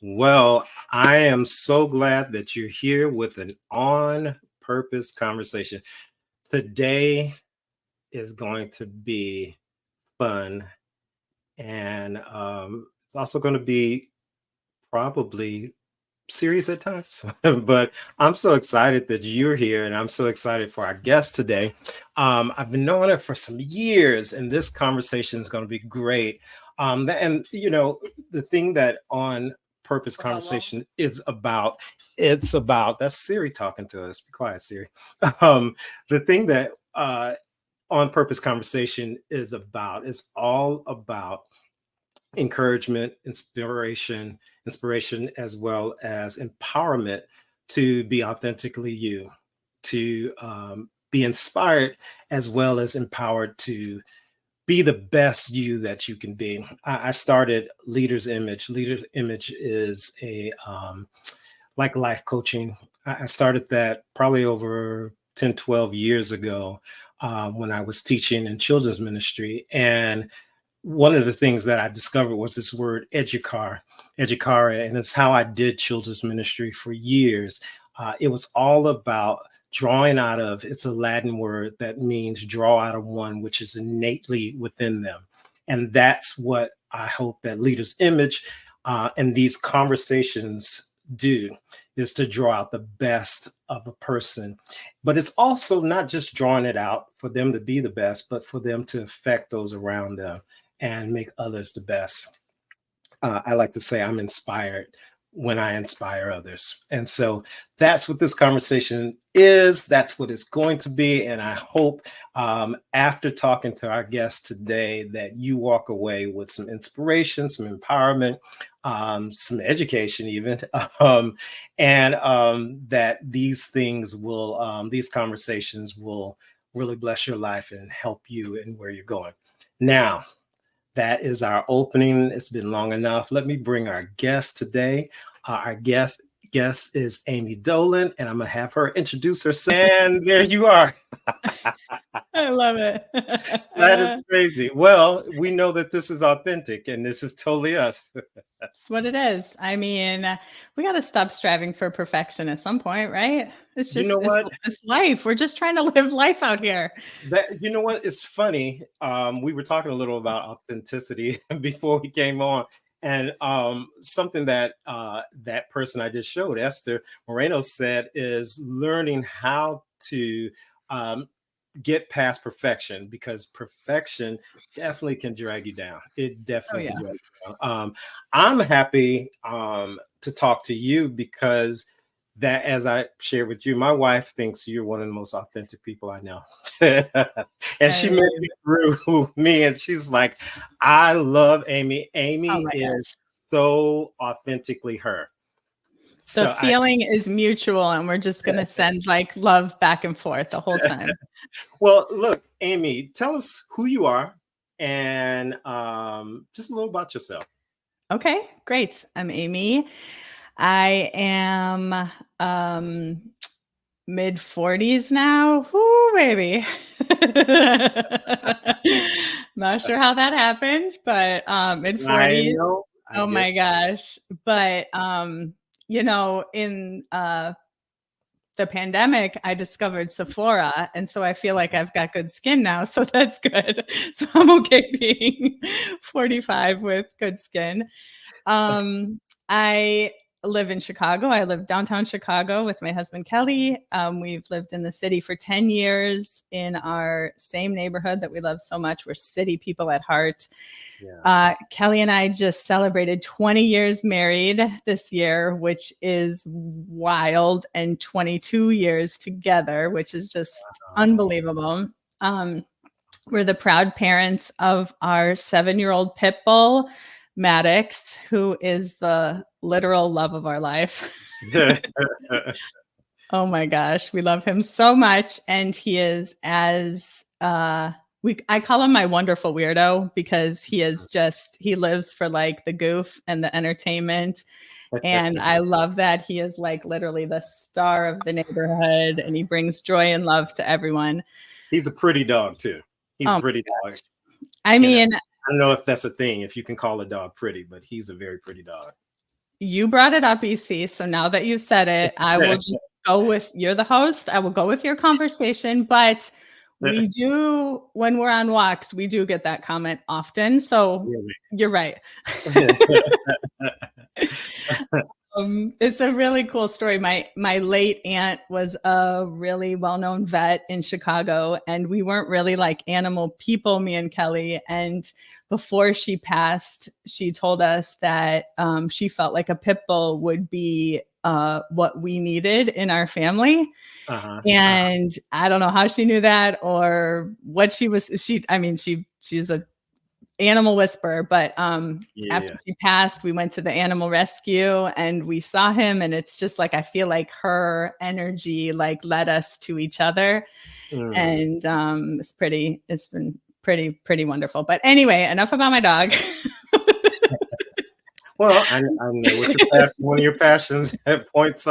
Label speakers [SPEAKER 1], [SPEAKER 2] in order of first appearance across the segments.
[SPEAKER 1] Well, I am so glad that you're here with an on purpose conversation. Today is going to be fun, and it's also going to be probably serious at times. But I'm so excited that you're here, and I'm so excited for our guest today. I've been knowing her for some years, and this conversation is going to be great. And the thing that on purpose
[SPEAKER 2] For how long?
[SPEAKER 1] conversation is about, it's about that's Siri talking to us. Be quiet, Siri. Um, the thing that on purpose conversation is all about encouragement, inspiration, as well as empowerment to be authentically you, to be inspired as well as empowered to be the best you that you can be. I started Leader's Image. Leader's Image is a like life coaching. I started that probably over 10, 12 years ago when I was teaching in children's ministry. And one of the things that I discovered was this word educara, and it's how I did children's ministry for years. It was all about drawing out of, it's a Latin word that means draw out of one, which is innately within them. And that's what I hope that Leader's Image and these conversations do, is to draw out the best of a person. But it's also not just drawing it out for them to be the best, but for them to affect those around them and make others the best. I like to say I'm inspired when I inspire others. And so that's what this conversation is. That's what it's going to be. And I hope after talking to our guest today that you walk away with some inspiration, some empowerment, some education even, and that these things will, these conversations will really bless your life and help you in where you're going. Now, that is our opening. It's been long enough. Let me bring our guest today. Our guest is Amy Dolan, and I'm going to have her introduce herself. And there you are.
[SPEAKER 2] I love it.
[SPEAKER 1] That is crazy. Well, we know that this is authentic, and this is totally us.
[SPEAKER 2] It's what it is. I mean, we got to stop striving for perfection at some point, right? It's
[SPEAKER 1] You know
[SPEAKER 2] just
[SPEAKER 1] what?
[SPEAKER 2] it's life. We're just trying to live life out here.
[SPEAKER 1] You know what? It's funny. We were talking a little about authenticity before we came on, and something that that person I just showed, Esther Moreno, said is learning how to get past perfection, because perfection definitely can drag you down. It
[SPEAKER 2] Oh
[SPEAKER 1] definitely
[SPEAKER 2] yeah.
[SPEAKER 1] can drag you down. I'm happy to talk to you because that, as I shared with you, my wife thinks you're one of the most authentic people I know. And
[SPEAKER 2] I
[SPEAKER 1] she met
[SPEAKER 2] really,
[SPEAKER 1] me through me, and she's like, I love Amy.
[SPEAKER 2] oh
[SPEAKER 1] Amy
[SPEAKER 2] my
[SPEAKER 1] is
[SPEAKER 2] gosh.
[SPEAKER 1] so authentically her.
[SPEAKER 2] The
[SPEAKER 1] So I
[SPEAKER 2] feeling is mutual, and we're just gonna send like love back and forth the whole time.
[SPEAKER 1] well, look, Amy, tell us who you are and just a little about yourself.
[SPEAKER 2] Okay, great. I'm Amy. I am mid 40s now. Whoo, baby. Not sure how that happened, but mid
[SPEAKER 1] I
[SPEAKER 2] 40s.
[SPEAKER 1] know. I
[SPEAKER 2] Oh
[SPEAKER 1] get.
[SPEAKER 2] my gosh. But in the pandemic, I discovered Sephora. And so I feel like I've got good skin now. So that's good. So I'm okay being 45 with good skin. I live in Chicago. I live downtown Chicago with my husband, Kelly. We've lived in the city for 10 years in our same neighborhood that we love so much. We're city people at heart.
[SPEAKER 1] Yeah.
[SPEAKER 2] Kelly and I just celebrated 20 years married this year, which is wild, and 22 years together, which is just unbelievable. We're the proud parents of our 7-year-old pit bull, Maddox, who is the literal love of our life. Oh my gosh, we love him so much. And he is as I call him my wonderful weirdo, because he lives for like the goof and the entertainment. And I love that he is like literally the star of the neighborhood, and he brings joy and love to everyone.
[SPEAKER 1] He's a pretty dog too. He's
[SPEAKER 2] Oh
[SPEAKER 1] a
[SPEAKER 2] my
[SPEAKER 1] pretty dog.
[SPEAKER 2] gosh. I mean,
[SPEAKER 1] I don't know if that's a thing, if you can call a dog pretty, but he's a very pretty dog.
[SPEAKER 2] you brought it up, EC. So now that you've said it, I will just go with, you're the host. I will go with your conversation. But we do, when we're on walks, we do get that comment often. So you're right. It's a really cool story. My late aunt was a really well-known vet in Chicago, and we weren't really like animal people, me and Kelly. And before she passed, she told us that she felt like a pit bull would be what we needed in our family. And I don't know how she knew that or what she was. She's a animal whisperer, but after she passed, we went to the animal rescue and we saw him, and it's just like I feel like her energy like led us to each other. And it's been pretty wonderful. But anyway, enough about my dog.
[SPEAKER 1] Well, I know what your passion, one of your passions at points,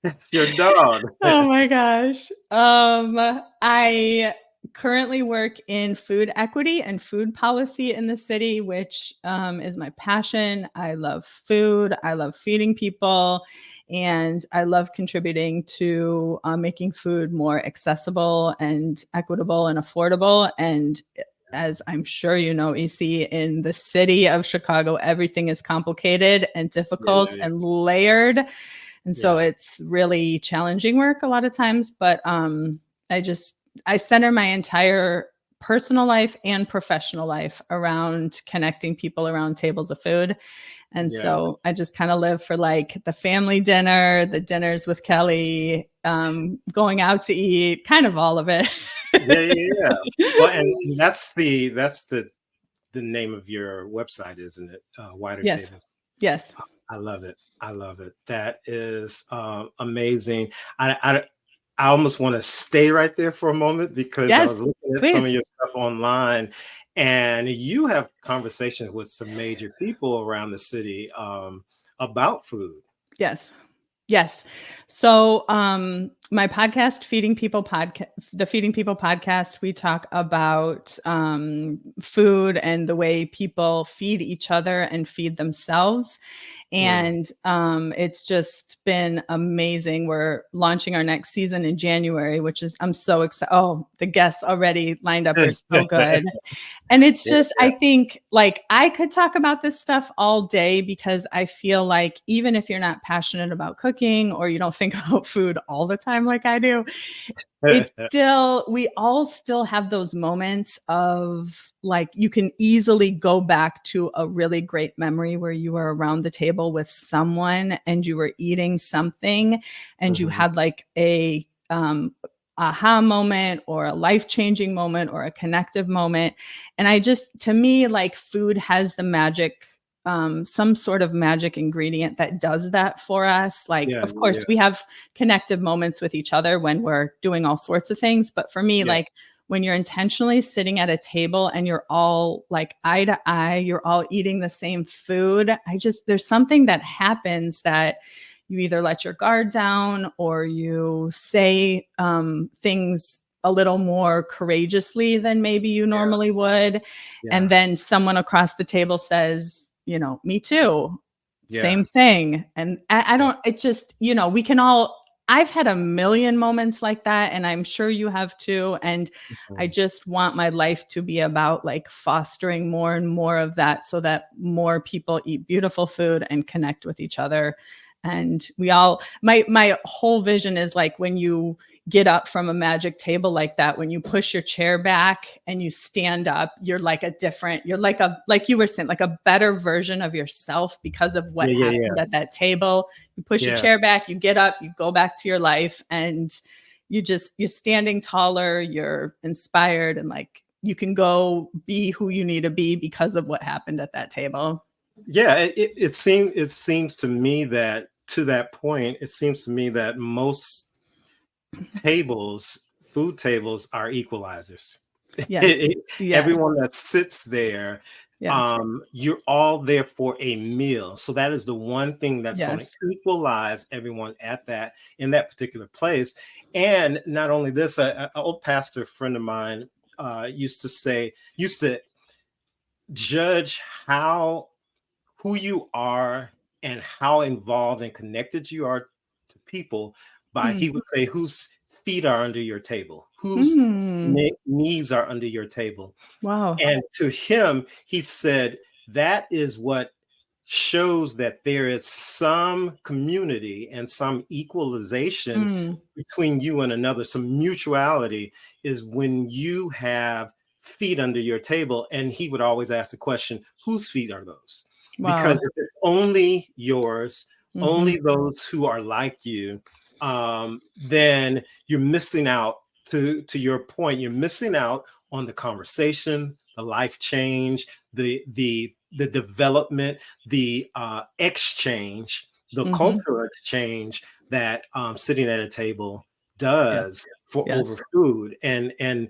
[SPEAKER 1] it's your dog.
[SPEAKER 2] Oh my gosh. I currently work in food equity and food policy in the city, which is my passion. I love food. I love feeding people, and I love contributing to making food more accessible and equitable and affordable. And as I'm sure you know, EC, in the city of Chicago, everything is complicated and difficult and layered. And so it's really challenging work a lot of times, but I center my entire personal life and professional life around connecting people around tables of food. And so I just kind of live for like the family dinner, the dinners with Kelly, going out to eat, kind of all of it.
[SPEAKER 1] Well, and that's the name of your website, isn't it? Wider
[SPEAKER 2] Yes.
[SPEAKER 1] Tables.
[SPEAKER 2] Yes.
[SPEAKER 1] I love it. I love it. That is amazing. I almost want to stay right there for a moment because I was looking at some of your stuff online, and you have conversations with some major people around the city about food.
[SPEAKER 2] Yes. So my podcast, the Feeding People podcast, we talk about food and the way people feed each other and feed themselves. And it's just been amazing. We're launching our next season in January, which is, I'm so excited. Oh, the guests already lined up are so good. And it's just, I think like I could talk about this stuff all day because I feel like even if you're not passionate about cooking or you don't think about food all the time like I do, it's still, we all still have those moments of like, you can easily go back to a really great memory where you were around the table with someone and you were eating something and you had like a aha moment or a life-changing moment or a connective moment. And to me, like food has the magic, some sort of magic ingredient that does that for us. Like, of course, we have connective moments with each other when we're doing all sorts of things. But for me, like when you're intentionally sitting at a table and you're all like eye to eye, you're all eating the same food. There's something that happens that you either let your guard down or you say things a little more courageously than maybe you normally would. And then someone across the table says, me too. Same thing. And we can all, I've had a million moments like that, and I'm sure you have too. And I just want my life to be about like fostering more and more of that so that more people eat beautiful food and connect with each other. And my whole vision is like when you get up from a magic table like that, when you push your chair back and you stand up, you're like like you were saying, like a better version of yourself because of what happened at that table. You push your chair back, you get up, you go back to your life, and you're standing taller, you're inspired, and like you can go be who you need to be because of what happened at that table.
[SPEAKER 1] It seems to me that to that point, it seems to me that most food tables are equalizers. Everyone that sits there, you're all there for a meal. So that is the one thing that's going to equalize everyone in that particular place. And not only this, an old pastor friend of mine used to judge who you are and how involved and connected you are to people by, he
[SPEAKER 2] Mm.
[SPEAKER 1] would say, whose feet are under your table, whose
[SPEAKER 2] Mm.
[SPEAKER 1] knees are under your table.
[SPEAKER 2] Wow.
[SPEAKER 1] And to him, he said, that is what shows that there is some community and some equalization
[SPEAKER 2] Mm.
[SPEAKER 1] between you and another, some mutuality, is when you have feet under your table. And he would always ask the question, whose feet are those? Because
[SPEAKER 2] Wow.
[SPEAKER 1] if it's only yours,
[SPEAKER 2] Mhm.
[SPEAKER 1] only those who are like you, then you're missing out. To your point, you're missing out on the conversation, the life change, the development, the exchange, the
[SPEAKER 2] Mhm.
[SPEAKER 1] cultural exchange that sitting at a table
[SPEAKER 2] Yes.
[SPEAKER 1] does for over
[SPEAKER 2] Yes.
[SPEAKER 1] food. And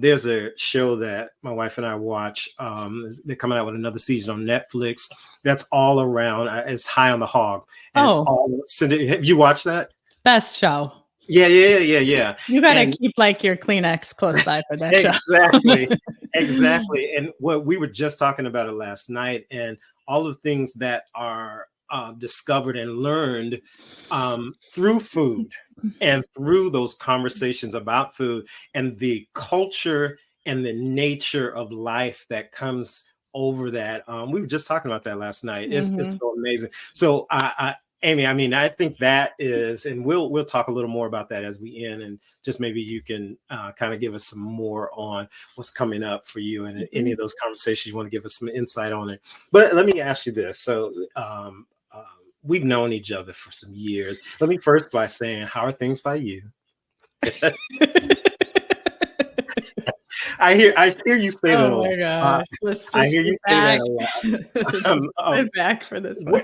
[SPEAKER 1] there's a show that my wife and I watch. They're coming out with another season on Netflix. That's all around. It's High on the Hog, and it's
[SPEAKER 2] Oh,
[SPEAKER 1] all. Have you watched that?
[SPEAKER 2] best show.
[SPEAKER 1] Yeah.
[SPEAKER 2] You gotta
[SPEAKER 1] And
[SPEAKER 2] keep like your Kleenex close by for that show.
[SPEAKER 1] exactly. And what we were just talking about it last night, and all the things that are discovered and learned through food and through those conversations about food and the culture and the nature of life that comes over that. We were just talking about that last night. It's
[SPEAKER 2] Mhm.
[SPEAKER 1] so amazing. So Amy, I mean, I think that is, and we'll talk a little more about that as we end, and just maybe you can kind of give us some more on what's coming up for you and any of those conversations you want to give us some insight on it. But let me ask you this: so we've known each other for some years. Let me first by saying, how are things by you? I hear you say that a
[SPEAKER 2] Oh
[SPEAKER 1] lot.
[SPEAKER 2] my gosh. Let's
[SPEAKER 1] I
[SPEAKER 2] just
[SPEAKER 1] hear
[SPEAKER 2] sit
[SPEAKER 1] you say that
[SPEAKER 2] back.
[SPEAKER 1] a lot.
[SPEAKER 2] Let's just sit back for this one.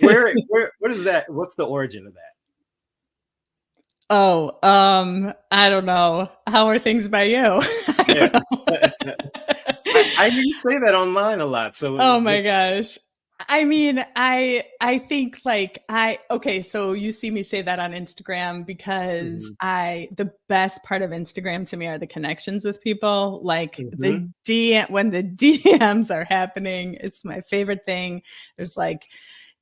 [SPEAKER 1] What is that? What's the origin of that?
[SPEAKER 2] Oh, I don't know. How are things by you? I
[SPEAKER 1] Yeah.
[SPEAKER 2] don't know.
[SPEAKER 1] I hear you say that online a lot. So
[SPEAKER 2] Oh
[SPEAKER 1] just
[SPEAKER 2] my gosh. I mean, I think like okay, so you see me say that on Instagram because
[SPEAKER 1] mhm,
[SPEAKER 2] the best part of Instagram to me are the connections with people. Like
[SPEAKER 1] mhm,
[SPEAKER 2] when the DMs are happening, it's my favorite thing. There's like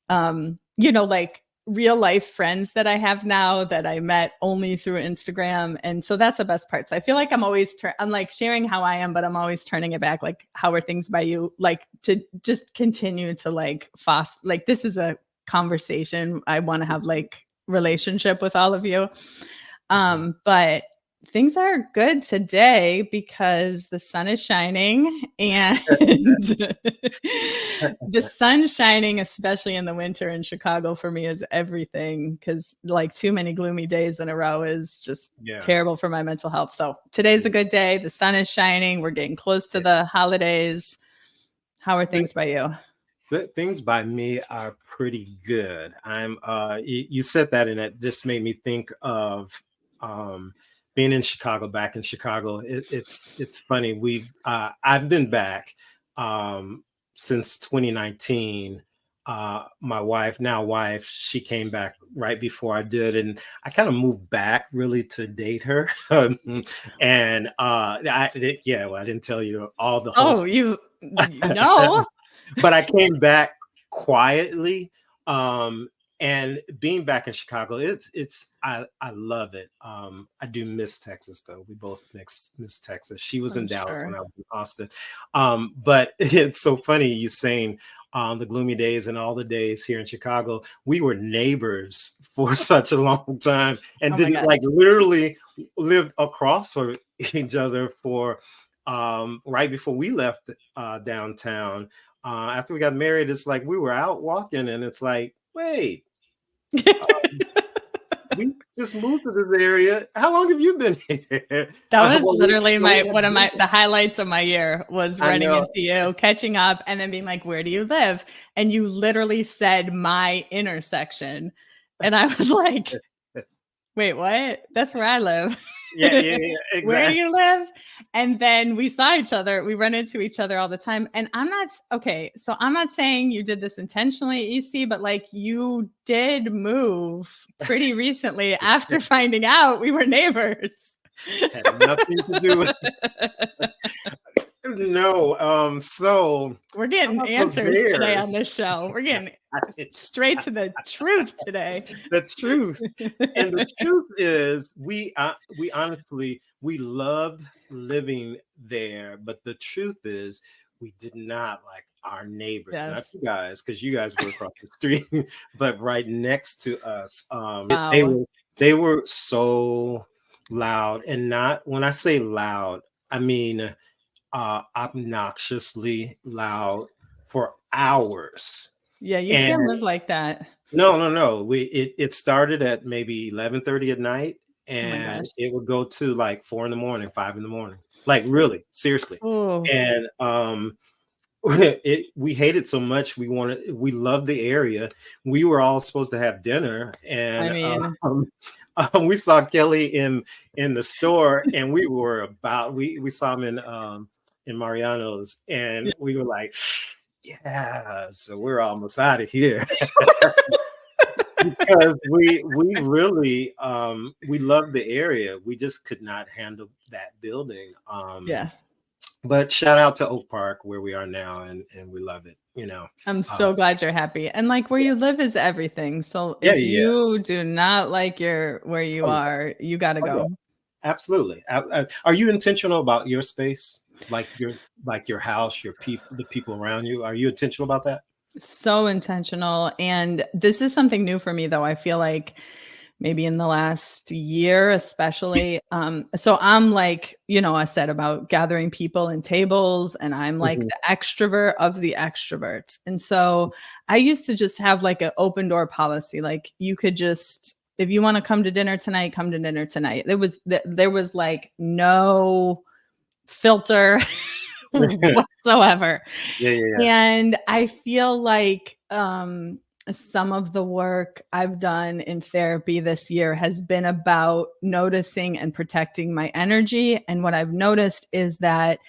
[SPEAKER 2] like real life friends that I have now that I met only through Instagram. And so that's the best part. So I feel like I'm always, I'm like sharing how I am, but I'm always turning it back. Like, how are things by you? Like to just continue to like foster, like this is a conversation. I want to have like relationship with all of you.
[SPEAKER 1] mhm.
[SPEAKER 2] But things are good today because the sun is shining and the sun shining, especially in the winter in Chicago, for me is everything because like too many gloomy days in a row is just
[SPEAKER 1] Yeah.
[SPEAKER 2] terrible for my mental health. So today's a
[SPEAKER 1] Yeah.
[SPEAKER 2] good day. The sun is shining. We're getting close to the holidays. How are things by you?
[SPEAKER 1] Things by me are pretty good. You said that, and it just made me think of um, being in Chicago, back in Chicago. It's funny. I've been back since 2019. My wife, she came back right before I did, and I kind of moved back really to date her. And well, I didn't tell you all the whole
[SPEAKER 2] Oh,
[SPEAKER 1] story.
[SPEAKER 2] you know.
[SPEAKER 1] But I came back quietly. Um, and being back in Chicago, I love it. I do miss Texas though. We both miss Texas. She was in
[SPEAKER 2] I'm
[SPEAKER 1] Dallas when
[SPEAKER 2] sure.
[SPEAKER 1] I was in Austin. But it's so funny you saying the gloomy days and all the days here in Chicago. We were neighbors for such a long time and
[SPEAKER 2] Oh my
[SPEAKER 1] didn't
[SPEAKER 2] gosh.
[SPEAKER 1] like literally lived across from each other for right before we left downtown. After we got married, it's like we were out walking, and it's like, wait, we just moved to this area. How long have you been here?
[SPEAKER 2] That was
[SPEAKER 1] Well,
[SPEAKER 2] literally
[SPEAKER 1] we
[SPEAKER 2] one
[SPEAKER 1] have
[SPEAKER 2] of the highlights of my year was
[SPEAKER 1] I
[SPEAKER 2] running
[SPEAKER 1] know.
[SPEAKER 2] into you, catching up, and then being like, "Where do you live?" And you literally said my intersection, and I was like, "Wait, what? That's where I live."
[SPEAKER 1] Yeah,
[SPEAKER 2] Where do
[SPEAKER 1] exactly.
[SPEAKER 2] you live? And then we saw each other. We run into each other all the time. And I'm not okay. So I'm not saying you did this intentionally, EC, but like you did move pretty recently after finding out we were neighbors.
[SPEAKER 1] Had nothing to do with no. So
[SPEAKER 2] We're
[SPEAKER 1] how
[SPEAKER 2] getting
[SPEAKER 1] about those
[SPEAKER 2] answers today
[SPEAKER 1] bears?
[SPEAKER 2] on this show. We're getting Straight to the truth today.
[SPEAKER 1] The truth. And the truth is, we honestly, we loved living there, but the truth is, we did not like our neighbors, not
[SPEAKER 2] Yes.
[SPEAKER 1] you guys, because you guys were across the street, but right next to us.
[SPEAKER 2] Wow.
[SPEAKER 1] They were so loud, and not when I say loud, I mean obnoxiously loud for hours.
[SPEAKER 2] Yeah, you
[SPEAKER 1] And
[SPEAKER 2] can't live like that.
[SPEAKER 1] no, no, no. It started at maybe 11:30 at night,
[SPEAKER 2] Oh my
[SPEAKER 1] and
[SPEAKER 2] gosh.
[SPEAKER 1] it would go to like 4 in the morning, 5 in the morning. Like really, seriously.
[SPEAKER 2] Oh,
[SPEAKER 1] And we hated so much. We loved the area. We were all supposed to have dinner,
[SPEAKER 2] I
[SPEAKER 1] and
[SPEAKER 2] mean,
[SPEAKER 1] we saw Kelly in the store, and we saw him in Mariano's, and we were like, yeah, so we're almost out of here. Because we really we love the area. We just could not handle that building.
[SPEAKER 2] yeah.
[SPEAKER 1] But shout out to Oak Park where we are now, and we love it, you know.
[SPEAKER 2] I'm
[SPEAKER 1] Uh,
[SPEAKER 2] so glad you're happy. And like where
[SPEAKER 1] yeah,
[SPEAKER 2] you live is everything. So
[SPEAKER 1] yeah,
[SPEAKER 2] if
[SPEAKER 1] yeah, yeah.
[SPEAKER 2] you do not like your where you
[SPEAKER 1] Oh yeah,
[SPEAKER 2] are, you got to
[SPEAKER 1] oh yeah,
[SPEAKER 2] go.
[SPEAKER 1] absolutely. Are you intentional about your space, like your house, your people, the people around you? Are you intentional about that?
[SPEAKER 2] So intentional. And this is something new for me though. I feel like maybe in the last year especially. So I'm like, I said about gathering people and tables, and I'm like
[SPEAKER 1] Mhm.
[SPEAKER 2] the extrovert of the extroverts. And so I used to just have like an open door policy. Like you could just, if you want to come to dinner tonight, come to dinner tonight. There was like no filter whatsoever.
[SPEAKER 1] Yeah, yeah, yeah.
[SPEAKER 2] And I feel like some of the work I've done in therapy this year has been about noticing and protecting my energy. And what I've noticed is that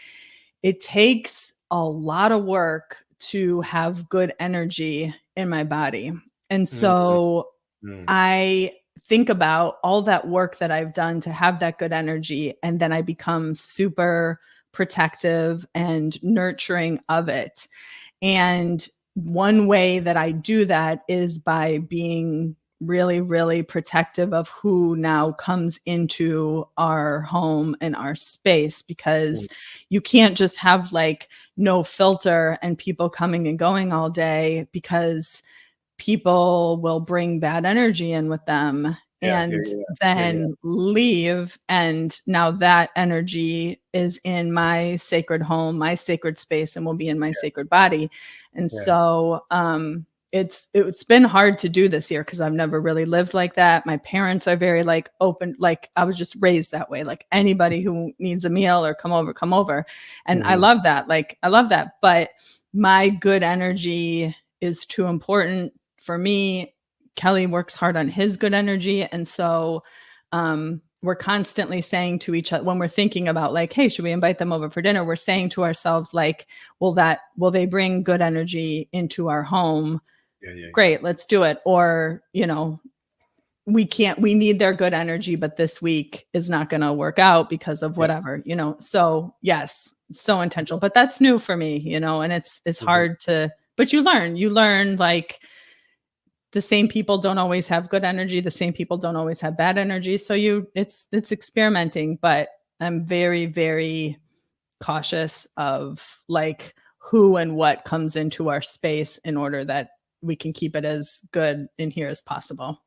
[SPEAKER 2] it takes a lot of work to have good energy in my body. And
[SPEAKER 1] Mhm,
[SPEAKER 2] so
[SPEAKER 1] mm.
[SPEAKER 2] I think about all that work that I've done to have that good energy, and then I become super protective and nurturing of it. And one way that I do that is by being really, really protective of who now comes into our home and our space,
[SPEAKER 1] Mm.
[SPEAKER 2] because you can't just have like no filter and people coming and going all day, because people will bring bad energy in with them
[SPEAKER 1] Yeah, yeah,
[SPEAKER 2] and
[SPEAKER 1] yeah, yeah, yeah,
[SPEAKER 2] then leave. And now that energy is in my sacred home, my sacred space, and will be in my sacred body. And
[SPEAKER 1] yeah,
[SPEAKER 2] so it's been hard to do this year because I've never really lived like that. My parents are very like open, like I was just raised that way. Like anybody who needs a meal or come over, come over. And I
[SPEAKER 1] mhm,
[SPEAKER 2] love that. Like I love that. But my good energy is too important for me. Kelly works hard on his good energy. And so we're constantly saying to each other when we're thinking about like, hey, should we invite them over for dinner? We're saying to ourselves, like, will they bring good energy into our home?
[SPEAKER 1] yeah, yeah, yeah,
[SPEAKER 2] Great, let's do it. Or, we need their good energy, but this week is not going to work out because of
[SPEAKER 1] yeah,
[SPEAKER 2] whatever. So yes, so intentional, but that's new for me, and it's
[SPEAKER 1] mhm,
[SPEAKER 2] hard to, but you learn like the same people don't always have good energy. The same people don't always have bad energy. So it's experimenting, but I'm very, very cautious of like who and what comes into our space in order that we can keep it as good in here as possible.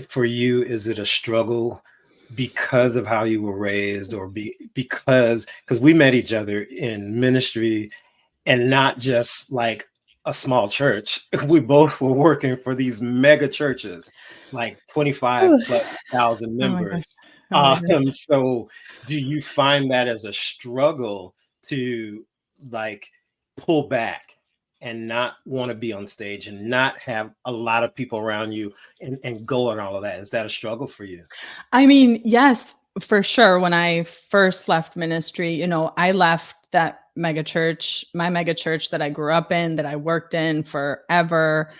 [SPEAKER 1] for you, is it a struggle because of how you were raised, or because we met each other in ministry, and not just like a small church. We both were working for these mega churches, like 25
[SPEAKER 2] Whew.
[SPEAKER 1] plus thousand
[SPEAKER 2] Oh my gosh.
[SPEAKER 1] members.
[SPEAKER 2] Oh my gosh.
[SPEAKER 1] So do you find that as a struggle to like pull back and not want to be on stage and not have a lot of people around you, and go and all of that? Is that a struggle for you?
[SPEAKER 2] I mean, yes, for sure. When I first left ministry, I left that mega church, my mega church that I grew up in, that I worked in forever.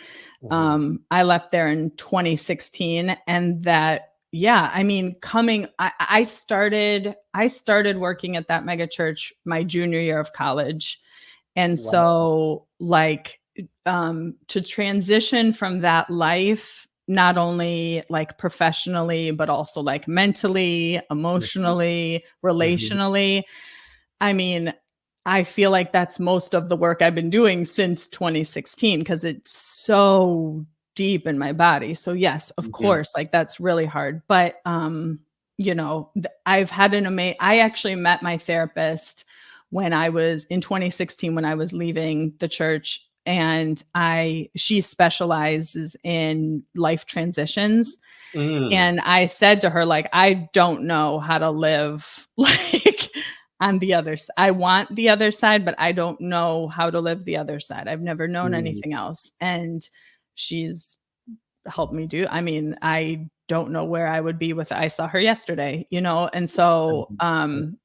[SPEAKER 1] Mhm.
[SPEAKER 2] I left there in 2016, and that, yeah, I mean, I started working at that mega church my junior year of college. And
[SPEAKER 1] Wow.
[SPEAKER 2] so like to transition from that life, not only like professionally, but also like mentally, emotionally,
[SPEAKER 1] Mhm.
[SPEAKER 2] relationally. I mean, I feel like that's most of the work I've been doing since 2016 because it's so deep in my body. So yes, of
[SPEAKER 1] Mhm.
[SPEAKER 2] course, like that's really hard. But I've had I actually met my therapist when I was in 2016 when I was leaving the church, and she specializes in life transitions.
[SPEAKER 1] Mm.
[SPEAKER 2] And I said to her, like, I don't know how to live like on the other side. I want the other side, but I don't know how to live the other side. I've never known
[SPEAKER 1] Mm.
[SPEAKER 2] anything else. And she's helped me do. I mean, I don't know where I would be with I saw her yesterday, And so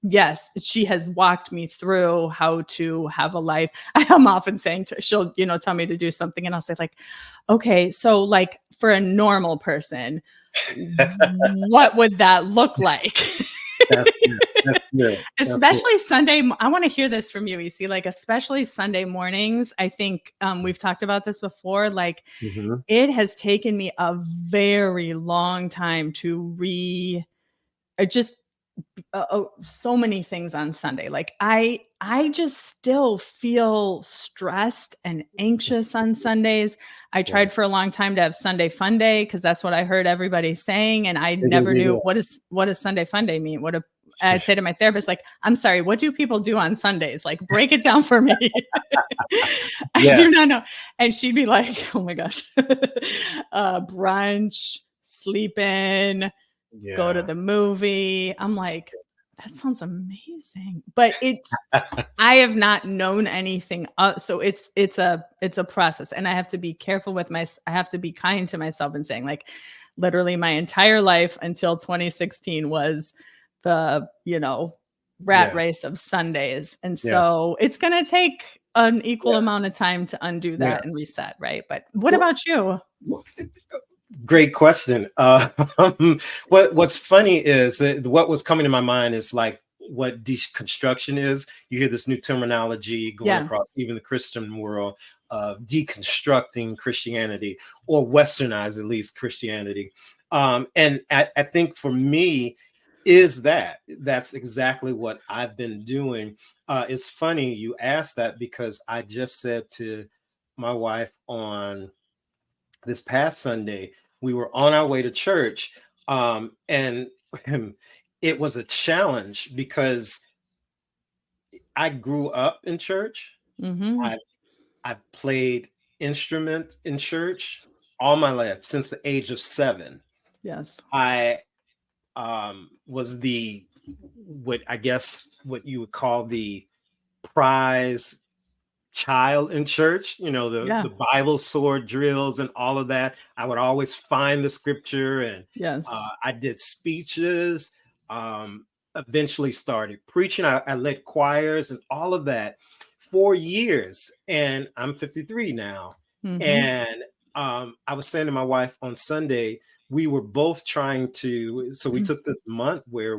[SPEAKER 2] yes, she has walked me through how to have a life. I am often saying she'll, tell me to do something and I'll say like, okay, so like for a normal person, what would that look like?
[SPEAKER 1] That's good. That's good. That's good.
[SPEAKER 2] Especially Sunday. I want to hear this from you. You see, like, especially Sunday mornings. I think we've talked about this before. Like,
[SPEAKER 1] Mhm.
[SPEAKER 2] it has taken me a very long time to just so many things on Sunday. Like I just still feel stressed and anxious on Sundays. I
[SPEAKER 1] Yeah.
[SPEAKER 2] tried for a long time to have Sunday fun day because that's what I heard everybody saying, and I
[SPEAKER 1] Yeah, yeah,
[SPEAKER 2] never
[SPEAKER 1] yeah,
[SPEAKER 2] knew
[SPEAKER 1] yeah.
[SPEAKER 2] what does Sunday fun day mean. I'd say to my therapist, like, I'm sorry, what do people do on Sundays? Like, break it down for me. I
[SPEAKER 1] Yeah.
[SPEAKER 2] do not know. And she'd be like, oh my gosh, brunch, sleep in, go to
[SPEAKER 1] Yeah.
[SPEAKER 2] the movie. I'm like, that sounds amazing. But I have not known anything. So it's a process, and I have to be careful with I have to be kind to myself and saying like, literally my entire life until 2016 was the rat
[SPEAKER 1] Yeah.
[SPEAKER 2] race of Sundays, and
[SPEAKER 1] Yeah.
[SPEAKER 2] so it's gonna take an equal
[SPEAKER 1] Yeah.
[SPEAKER 2] amount of time to undo
[SPEAKER 1] Yeah.
[SPEAKER 2] that and reset, right? But what
[SPEAKER 1] Well,
[SPEAKER 2] about you?
[SPEAKER 1] well, great question. What's funny is what was coming to my mind is like what deconstruction is. You hear this new terminology going
[SPEAKER 2] Yeah.
[SPEAKER 1] across even the Christian world of deconstructing Christianity or westernized at least Christianity. And I think for me that's exactly what I've been doing. It's funny you asked that because I just said to my wife on this past Sunday, we were on our way to church, and it was a challenge because I grew up in church.
[SPEAKER 2] Mm-hmm.
[SPEAKER 1] I've I've played instrument in church all my life since the age of 7.
[SPEAKER 2] Yes.
[SPEAKER 1] I was what I guess what you would call the prize child in church, the
[SPEAKER 2] Yeah.
[SPEAKER 1] Bible sword drills and all of that. I would always find the scripture, and
[SPEAKER 2] Yes.
[SPEAKER 1] I did speeches, eventually started preaching. I led choirs and all of that for years, and I'm 53 now.
[SPEAKER 2] Mm-hmm.
[SPEAKER 1] And I was saying to my wife on Sunday, we were both trying to, so we took this month where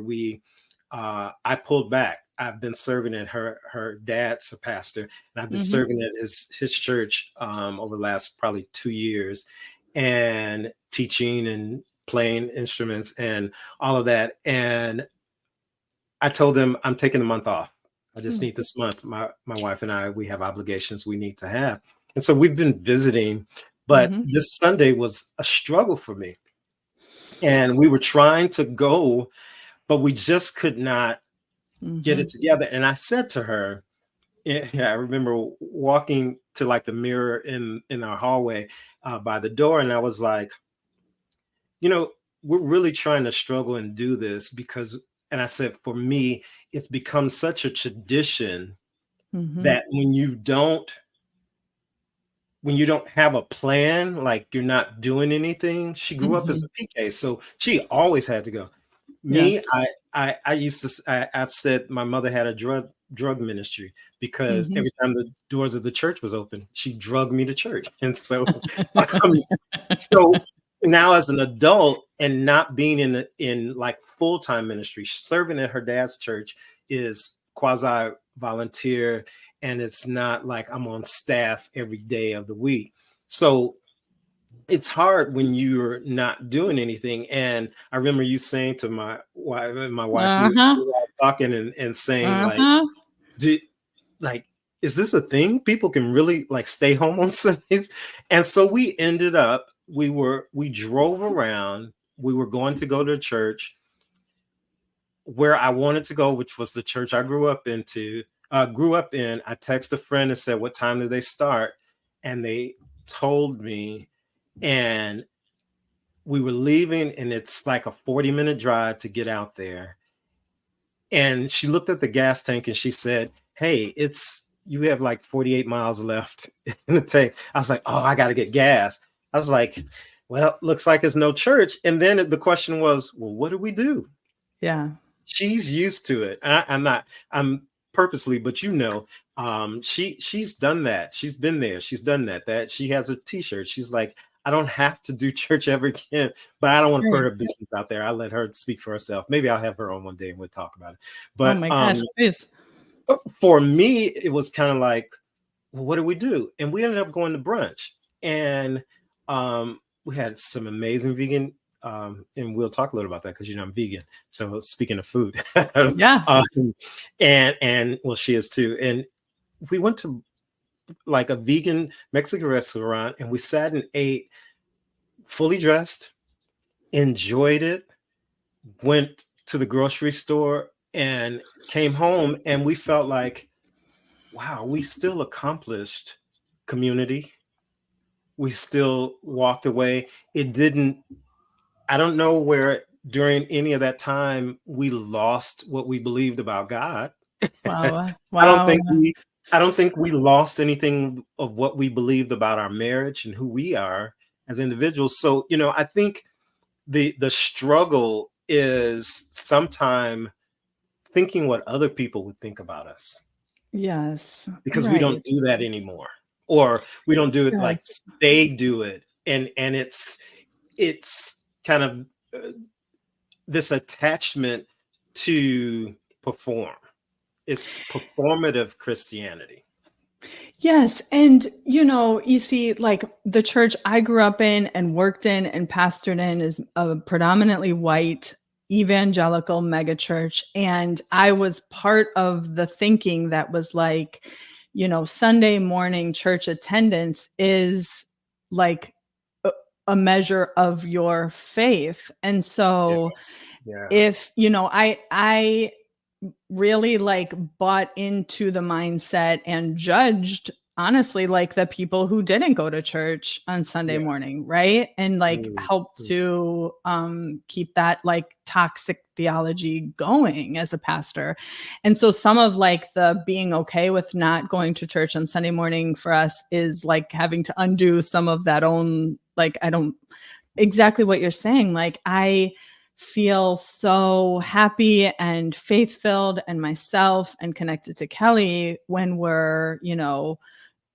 [SPEAKER 1] I pulled back. I've been serving at her dad's a pastor, and I've been
[SPEAKER 2] Mm-hmm.
[SPEAKER 1] serving at his church over the last probably 2 years, and teaching and playing instruments and all of that. And I told them I'm taking a month off. I just need this month. My wife and I, we have obligations we need to have, and so we've been visiting. But
[SPEAKER 2] Mm-hmm.
[SPEAKER 1] this Sunday was a struggle for me, and we were trying to go, but we just could not get
[SPEAKER 2] Mm-hmm.
[SPEAKER 1] it together. And I said to her, yeah, I remember walking to like the mirror in our hallway by the door, and I was like, we're really trying to struggle and do this because, and I said, for me, it's become such a tradition
[SPEAKER 2] Mm-hmm.
[SPEAKER 1] that when you don't have a plan, like you're not doing anything. She grew up as
[SPEAKER 2] Mm-hmm.
[SPEAKER 1] a PK, so she always had to go. Me,
[SPEAKER 2] Yes.
[SPEAKER 1] I used to I've said my mother had a drug ministry because
[SPEAKER 2] Mm-hmm.
[SPEAKER 1] every time the doors of the church was open, she drugged me to church. And um, so now as an adult and not being in like full-time ministry, serving at her dad's church is quasi volunteer, and it's not like I'm on staff every day of the week. So it's hard when you're not doing anything. And I remember you saying to my wife,
[SPEAKER 2] Uh-huh.
[SPEAKER 1] we were all talking and saying like,
[SPEAKER 2] Uh-huh.
[SPEAKER 1] did like, is this a thing? People can really like stay home on Sundays. And so we ended up, we drove around, we were going to go to church where I wanted to go, which was the church I grew up in. I texted a friend and said, what time do they start? And they told me, and we were leaving, and it's like a 40-minute drive to get out there. And she looked at the gas tank and she said, hey, you have like 48 miles left in the tank. I was like, oh, I got to get gas. I was like, well, looks like it's no church. And then the question was, well, what do we do?
[SPEAKER 2] Yeah.
[SPEAKER 1] She's used to it. I'm purposely, but she's done that. She's been there. She's done that she has a t-shirt. She's like, I don't have to do church ever again, but I don't want to put
[SPEAKER 2] Right.
[SPEAKER 1] her business out there. I let her speak for herself. Maybe I'll have her on one day and we'll talk about it.
[SPEAKER 2] Oh
[SPEAKER 1] But
[SPEAKER 2] my gosh, please.
[SPEAKER 1] for me, it was kind of like, well, what do we do? And we ended up going to brunch, and we had some amazing vegan. And we'll talk a little about that because I'm vegan. So speaking of food,
[SPEAKER 2] Yeah.
[SPEAKER 1] and well, she is too. And we went to like a vegan Mexican restaurant, and we sat and ate, fully dressed, enjoyed it, went to the grocery store, and came home, and we felt like, wow, we still accomplished community. We still walked away. I don't know where during any of that time we lost what we believed about God.
[SPEAKER 2] Wow.
[SPEAKER 1] I don't
[SPEAKER 2] Wow.
[SPEAKER 1] think we lost anything of what we believed about our marriage and who we are as individuals. So, I think the struggle is sometime thinking what other people would think about us,
[SPEAKER 2] Yes.
[SPEAKER 1] because we don't
[SPEAKER 2] Right.
[SPEAKER 1] do that anymore, or we don't do it like
[SPEAKER 2] Yes.
[SPEAKER 1] they do it. And it's kind of this attachment to perform. It's performative Christianity.
[SPEAKER 2] Yes. And, you see, like the church I grew up in and worked in and pastored in is a predominantly white evangelical megachurch. And I was part of the thinking that was like, Sunday morning church attendance is like a measure of your faith. And so
[SPEAKER 1] Yeah.
[SPEAKER 2] if, I really like bought into the mindset and judged honestly like the people who didn't go to church on Sunday
[SPEAKER 1] Yeah.
[SPEAKER 2] morning, right? And like
[SPEAKER 1] Mm,
[SPEAKER 2] help to keep that like toxic theology going as a pastor. And so some of like the being okay with not going to church on Sunday morning for us is like having to undo some of that own, like, I don't exactly what you're saying. Like I feel so happy and faith-filled and myself and connected to Kelly when we're,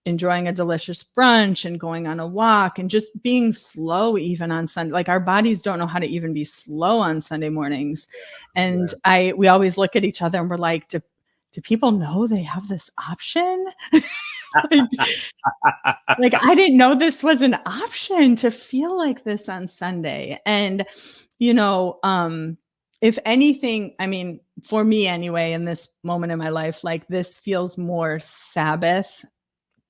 [SPEAKER 2] enjoying a delicious brunch and going on a walk and just being slow even on Sunday. Like our bodies don't know how to even be slow on Sunday mornings. And we always look at each other and we're like, do people know they have this option? like I didn't know this was an option to feel like this on Sunday. And if anything, I mean, for me anyway, in this moment in my life, like this feels more Sabbath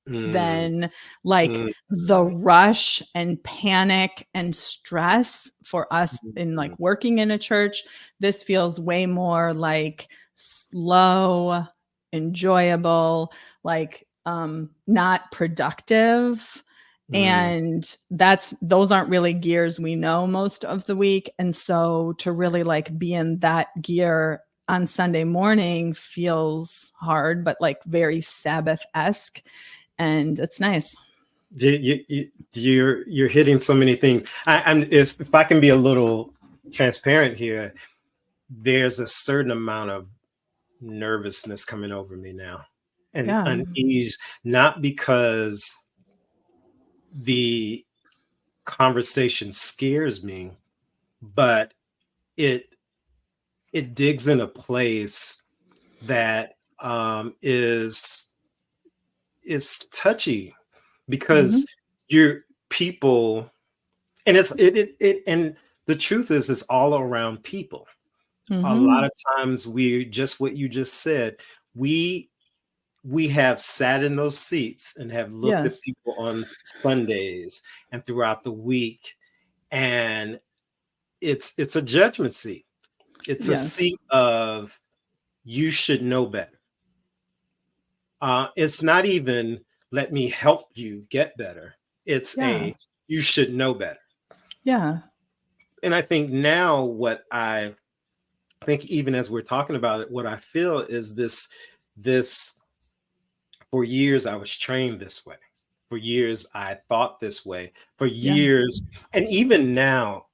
[SPEAKER 2] than like the rush and panic and stress for us in like working in a church. This feels way more like slow, enjoyable, like not productive. And those aren't really gears we know most of the week. And so to really like be in that gear on Sunday morning feels hard, but like very Sabbath-esque. And it's nice.
[SPEAKER 1] You're hitting so many things. If I can be a little transparent here, there's a certain amount of nervousness coming over me now, and unease, not because the conversation scares me, but it digs in a place that is touchy
[SPEAKER 2] Mhm.
[SPEAKER 1] because you're people, and and the truth is it's all around people. A lot
[SPEAKER 2] Mhm.
[SPEAKER 1] of times we just what you just said, we we have sat in those seats and have looked at
[SPEAKER 2] Yes.
[SPEAKER 1] people on Sundays and throughout the week, and it's a judgment seat. It's a
[SPEAKER 2] Yes.
[SPEAKER 1] seat of you should know better. It's not even let me help you get better. It's
[SPEAKER 2] Yeah.
[SPEAKER 1] a you should know better.
[SPEAKER 2] Yeah.
[SPEAKER 1] And I think now what I think, even as we're talking about it, what I feel is this for years I was trained this way. For years I thought this way. For
[SPEAKER 2] Yeah.
[SPEAKER 1] years, and even now,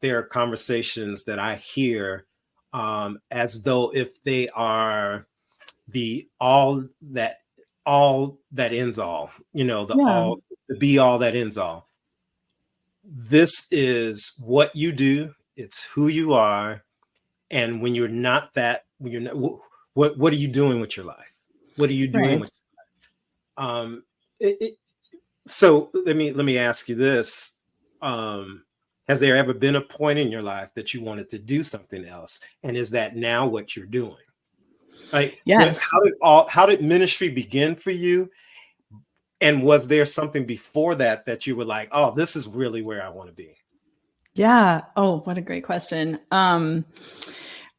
[SPEAKER 1] there are conversations that I hear as though if they are the all that ends all,
[SPEAKER 2] Yeah.
[SPEAKER 1] the be all that ends all. This is what you do. It's who you are. And when you're not that, when you're not, what are you doing with your life? What are you doing
[SPEAKER 2] Right.
[SPEAKER 1] with um it, it- so let me ask you this. um has there ever been a point in your life that you wanted to do something else, and is that now what you're doing? Like,
[SPEAKER 2] Yes.
[SPEAKER 1] how did ministry begin for you, and was there something before that that you were like, oh, this is really where I want to be?
[SPEAKER 2] Yeah. Oh, what a great question.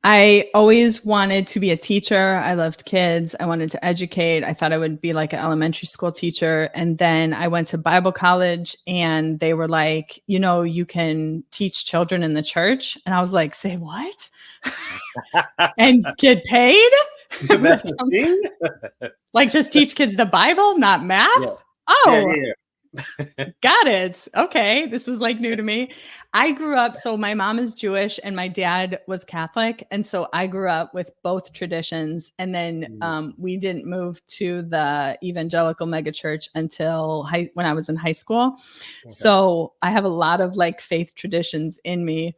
[SPEAKER 2] I always wanted to be a teacher. I loved kids. I wanted to educate. I thought I would be like an elementary school teacher. And then I went to Bible college and they were like, you can teach children in the church. And I was like, say what? And get paid?
[SPEAKER 1] That's
[SPEAKER 2] That
[SPEAKER 1] the
[SPEAKER 2] sounds
[SPEAKER 1] thing.
[SPEAKER 2] like just teach kids the Bible, not math.
[SPEAKER 1] Yeah, yeah,
[SPEAKER 2] Oh,
[SPEAKER 1] yeah,
[SPEAKER 2] got it. Okay. This was like new to me. I grew up, so my mom is Jewish and my dad was Catholic. And so I grew up with both traditions. And then
[SPEAKER 1] yeah.
[SPEAKER 2] we didn't move to the evangelical megachurch until when I was in high school.
[SPEAKER 1] Okay.
[SPEAKER 2] So I have a lot of like faith traditions in me.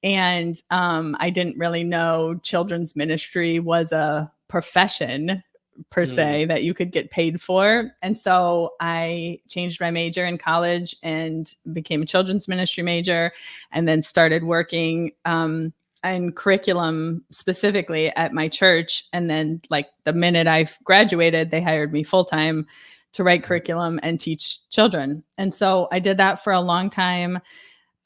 [SPEAKER 2] And I didn't really know children's ministry was a profession per
[SPEAKER 1] Mm,
[SPEAKER 2] se that you could get paid for. And so I changed my major in college and became a children's ministry major, and then started working in curriculum specifically at my church. And then, like, the minute I graduated, they hired me full time to write curriculum and teach children. And so I did that for a long time.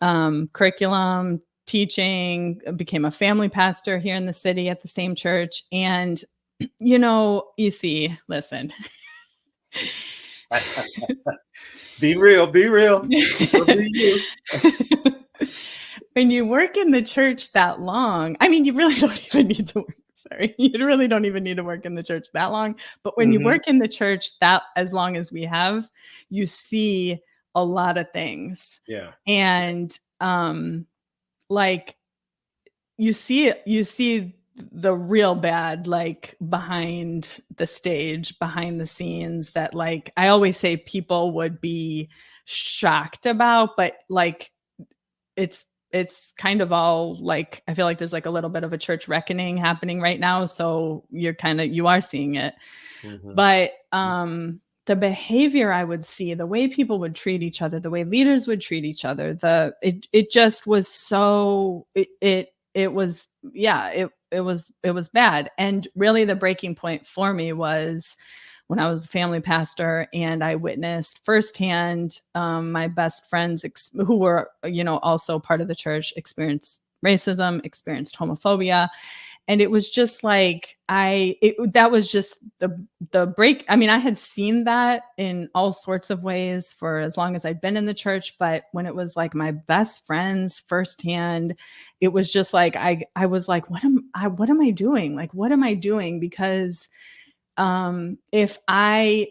[SPEAKER 2] Curriculum, teaching, became a family pastor here in the city at the same church. And you see, listen.
[SPEAKER 1] be real, be real. Or be you.
[SPEAKER 2] When you work in the church that long, I mean, you really don't even need to work. Sorry, you really don't even need to work in the church that long. But when you
[SPEAKER 1] Hmm.
[SPEAKER 2] work in the church that as long as we have, you see a lot of things.
[SPEAKER 1] Yeah.
[SPEAKER 2] And like you see the real bad, like behind the stage, behind the scenes, that, like, I always say people would be shocked about, but like it's kind of all, like, I feel like there's like a little bit of a church reckoning happening right now, so you are seeing it.
[SPEAKER 1] Hmm.
[SPEAKER 2] But the behavior I would see, the way people would treat each other, the way leaders would treat each other, it just was so it was, yeah, it was bad. And really the breaking point for me was when I was a family pastor and I witnessed firsthand my best friends who were, also part of the church, experienced racism, experienced homophobia. And it was just like, that was just the break. I mean, I had seen that in all sorts of ways for as long as I'd been in the church, but when it was like my best friends firsthand, it was just like, I was like, what am I doing? Like, what am I doing? Because if I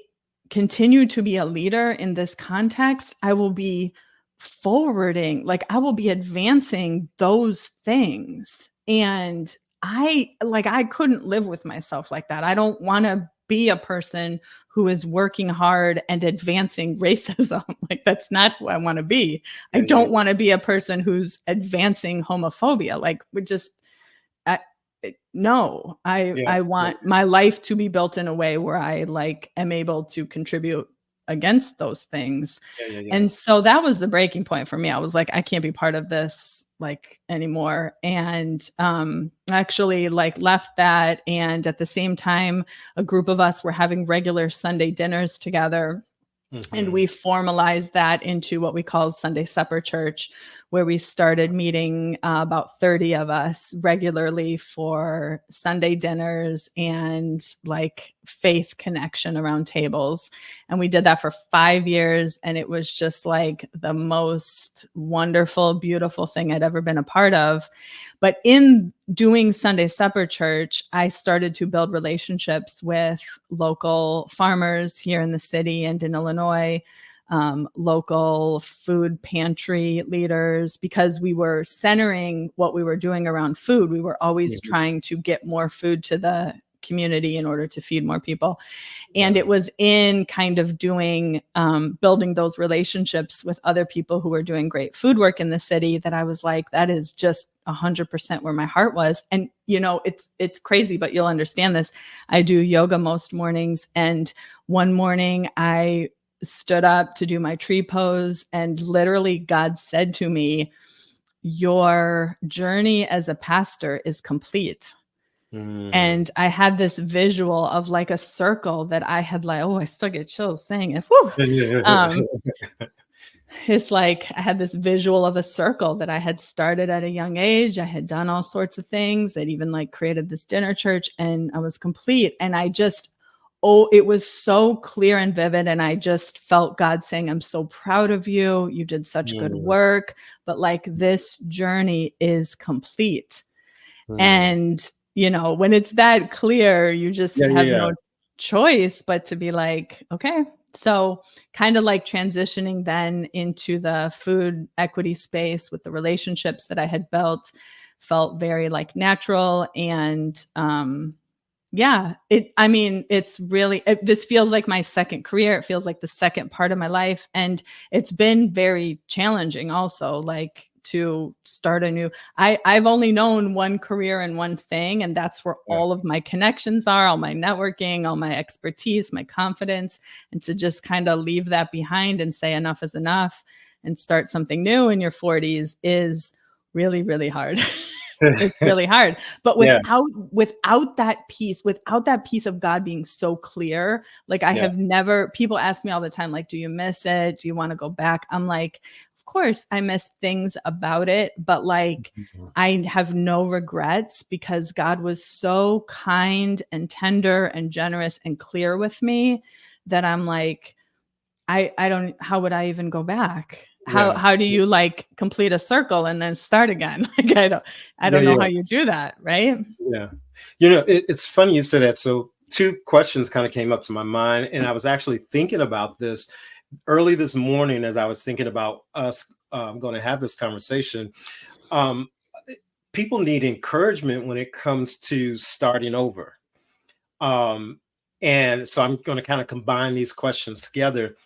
[SPEAKER 2] continue to be a leader in this context, I will be forwarding, like, I will be advancing those things. And I couldn't live with myself like that. I don't want to be a person who is working hard and advancing racism. Like, that's not who I want to be. I
[SPEAKER 1] Yeah, yeah,
[SPEAKER 2] don't want to be a person who's advancing homophobia. Like, we just, I, no,
[SPEAKER 1] Yeah.
[SPEAKER 2] I
[SPEAKER 1] Yeah.
[SPEAKER 2] want my life to be built in a way where I like am able to contribute against those things.
[SPEAKER 1] Yeah. Yeah. Yeah.
[SPEAKER 2] And so that was the breaking point for me. I was like, I can't be part of this like anymore. And actually like left that. And at the same time, a group of us were having regular Sunday dinners together. And
[SPEAKER 1] Hmm.
[SPEAKER 2] we formalized that into what we call Sunday Supper Church, where we started meeting about 30 of us regularly for Sunday dinners and like faith connection around tables. And we did that for 5 years. And it was just like the most wonderful, beautiful thing I'd ever been a part of. But in doing Sunday Supper Church, I started to build relationships with local farmers here in the city and in Illinois, local food pantry leaders, because we were centering what we were doing around food. We were always
[SPEAKER 1] Hmm.
[SPEAKER 2] trying to get more food to the community in order to feed more people. And
[SPEAKER 1] Yeah.
[SPEAKER 2] it was in kind of doing, building those relationships with other people who were doing great food work in the city that I was like, that is just 100% where my heart was. And, you know, it's crazy, but you'll understand this. I do yoga most mornings. And one morning I stood up to do my tree pose, and literally God said to me, your journey as a pastor is complete.
[SPEAKER 1] Mm.
[SPEAKER 2] And I had this visual of like a circle that I had like, oh, I still get chills saying it. Whew. Um, it's like I had this visual of a circle that I had started at a young age. I had done all sorts of things. I'd even like created this dinner church, and I was complete. And I just, oh, it was so clear and vivid. And I just felt God saying, I'm so proud of you. You did such good
[SPEAKER 1] Mm.
[SPEAKER 2] work, but like this journey is complete.
[SPEAKER 1] Mm.
[SPEAKER 2] And, you know, when it's that clear, you just
[SPEAKER 1] Yeah.
[SPEAKER 2] have
[SPEAKER 1] Yeah.
[SPEAKER 2] no choice but to be like, okay. So, kind of like transitioning then into the food equity space with the relationships that I had built felt very like natural. And yeah, I mean, it's really, this feels like my second career. It feels like the second part of my life. And it's been very challenging also, like to start a new, I've only known one career and one thing, and that's where
[SPEAKER 1] Yeah.
[SPEAKER 2] all of my connections are, all my networking, all my expertise, my confidence. And to just kind of leave that behind and say enough is enough and start something new in your 40s is really, really hard. It's really hard. But
[SPEAKER 1] Yeah.
[SPEAKER 2] without that piece of God being so clear, like I
[SPEAKER 1] Yeah.
[SPEAKER 2] have never, people ask me all the time, like, do you miss it? Do you want to go back? I'm like, of course I miss things about it, but like
[SPEAKER 1] Mhm.
[SPEAKER 2] I have no regrets because God was so kind and tender and generous and clear with me that I'm like, I don't, how would I even go back?
[SPEAKER 1] Yeah.
[SPEAKER 2] How do you like complete a circle and then start again? Like I
[SPEAKER 1] Yeah.
[SPEAKER 2] don't know
[SPEAKER 1] Yeah.
[SPEAKER 2] how you do that, right?
[SPEAKER 1] Yeah. You know, it's funny you say that. So, two questions kind of came up to my mind, and I was actually thinking about this early this morning as I was thinking about us going to have this conversation. Um, People need encouragement when it comes to starting over. Um, and so I'm going to kind of combine these questions together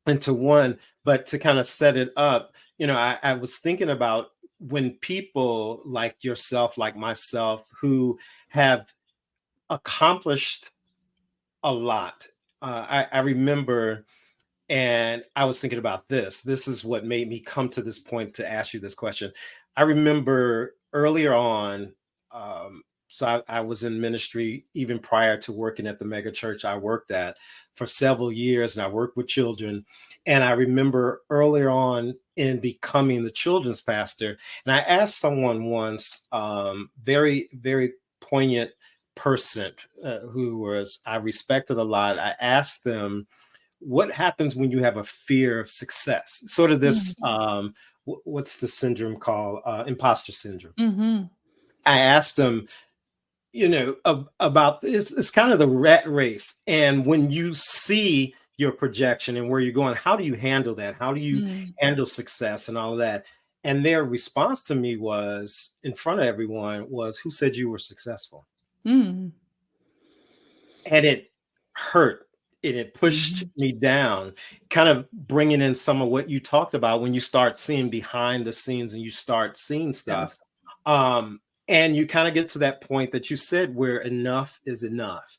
[SPEAKER 1] into one, but to kind of set it up, you know, I was thinking about when people like yourself, like myself, who have accomplished a lot. I remember, and I was thinking about this. This is what made me come to this point to ask you this question. I remember earlier on, so I was in ministry even prior to working at the mega church I worked at for several years, and I worked with children. And I remember earlier on in becoming the children's pastor, and I asked someone once, very, very poignant person who was I respected a lot. I asked them, what happens when you have a fear of success? Sort of this,
[SPEAKER 2] Mhm.
[SPEAKER 1] what's the syndrome called? Imposter syndrome.
[SPEAKER 2] Mhm.
[SPEAKER 1] I asked them, you know, about it's kind of the rat race. And when you see your projection and where you're going, how do you handle that? How do you
[SPEAKER 2] Mm.
[SPEAKER 1] handle success and all of that? And their response to me was, in front of everyone, was, who said you were successful?
[SPEAKER 2] Mm.
[SPEAKER 1] And it hurt, and it pushed
[SPEAKER 2] Mhm.
[SPEAKER 1] me down, kind of bringing in some of what you talked about when you start seeing behind the scenes and you start seeing stuff.
[SPEAKER 2] Yes.
[SPEAKER 1] um And you kind of get to that point that you said where enough is enough.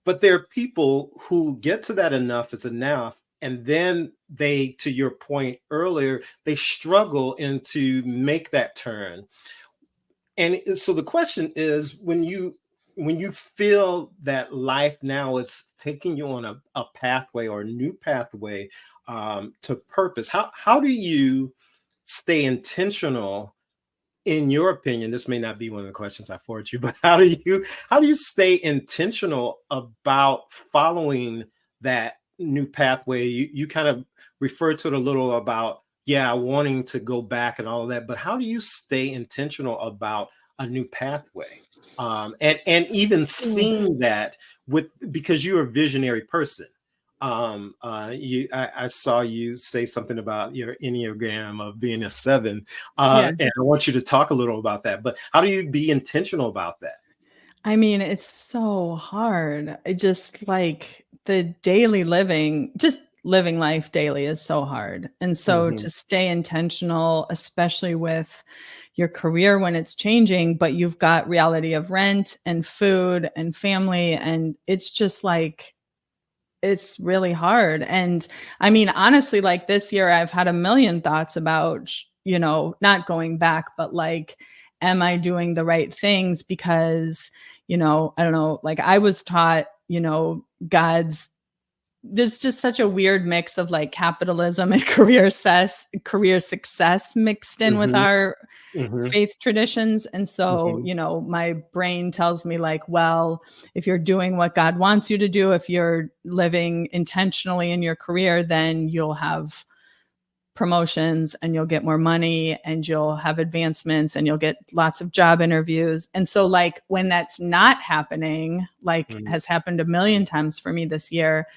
[SPEAKER 1] But there are people who get to that enough is enough, and then they, to your point earlier, they struggle into make that turn. And so the question is, when you feel that life now is taking you on a pathway or a new pathway to purpose, how do you stay intentional? In your opinion, this may not be one of the questions I forward you, but how do you stay intentional about following that new pathway? You kind of referred to it a little about, yeah, wanting to go back and all of that, but how do you stay intentional about a new pathway? And even seeing that with, because you're a visionary person. I saw you say something about your Enneagram of being a 7,
[SPEAKER 2] Yeah.
[SPEAKER 1] and I want you to talk a little about that. But how do you be intentional about that?
[SPEAKER 2] I mean, it's so hard. It just like the daily living, just living life daily is so hard. And so
[SPEAKER 1] Mhm,
[SPEAKER 2] to stay intentional, especially with your career when it's changing, but you've got reality of rent and food and family. And it's just like, it's really hard. And I mean, honestly, like this year, I've had a million thoughts about, not going back, but like, am I doing the right things? Because, I don't know, like I was taught, God's, there's just such a weird mix of like capitalism and career success mixed in with
[SPEAKER 1] mhm,
[SPEAKER 2] our
[SPEAKER 1] mhm,
[SPEAKER 2] faith traditions. And so,
[SPEAKER 1] mhm.
[SPEAKER 2] my brain tells me like, well, if you're doing what God wants you to do, if you're living intentionally in your career, then you'll have promotions and you'll get more money and you'll have advancements and you'll get lots of job interviews. And so like when that's not happening, like
[SPEAKER 1] Mhm,
[SPEAKER 2] has happened a million times for me this year,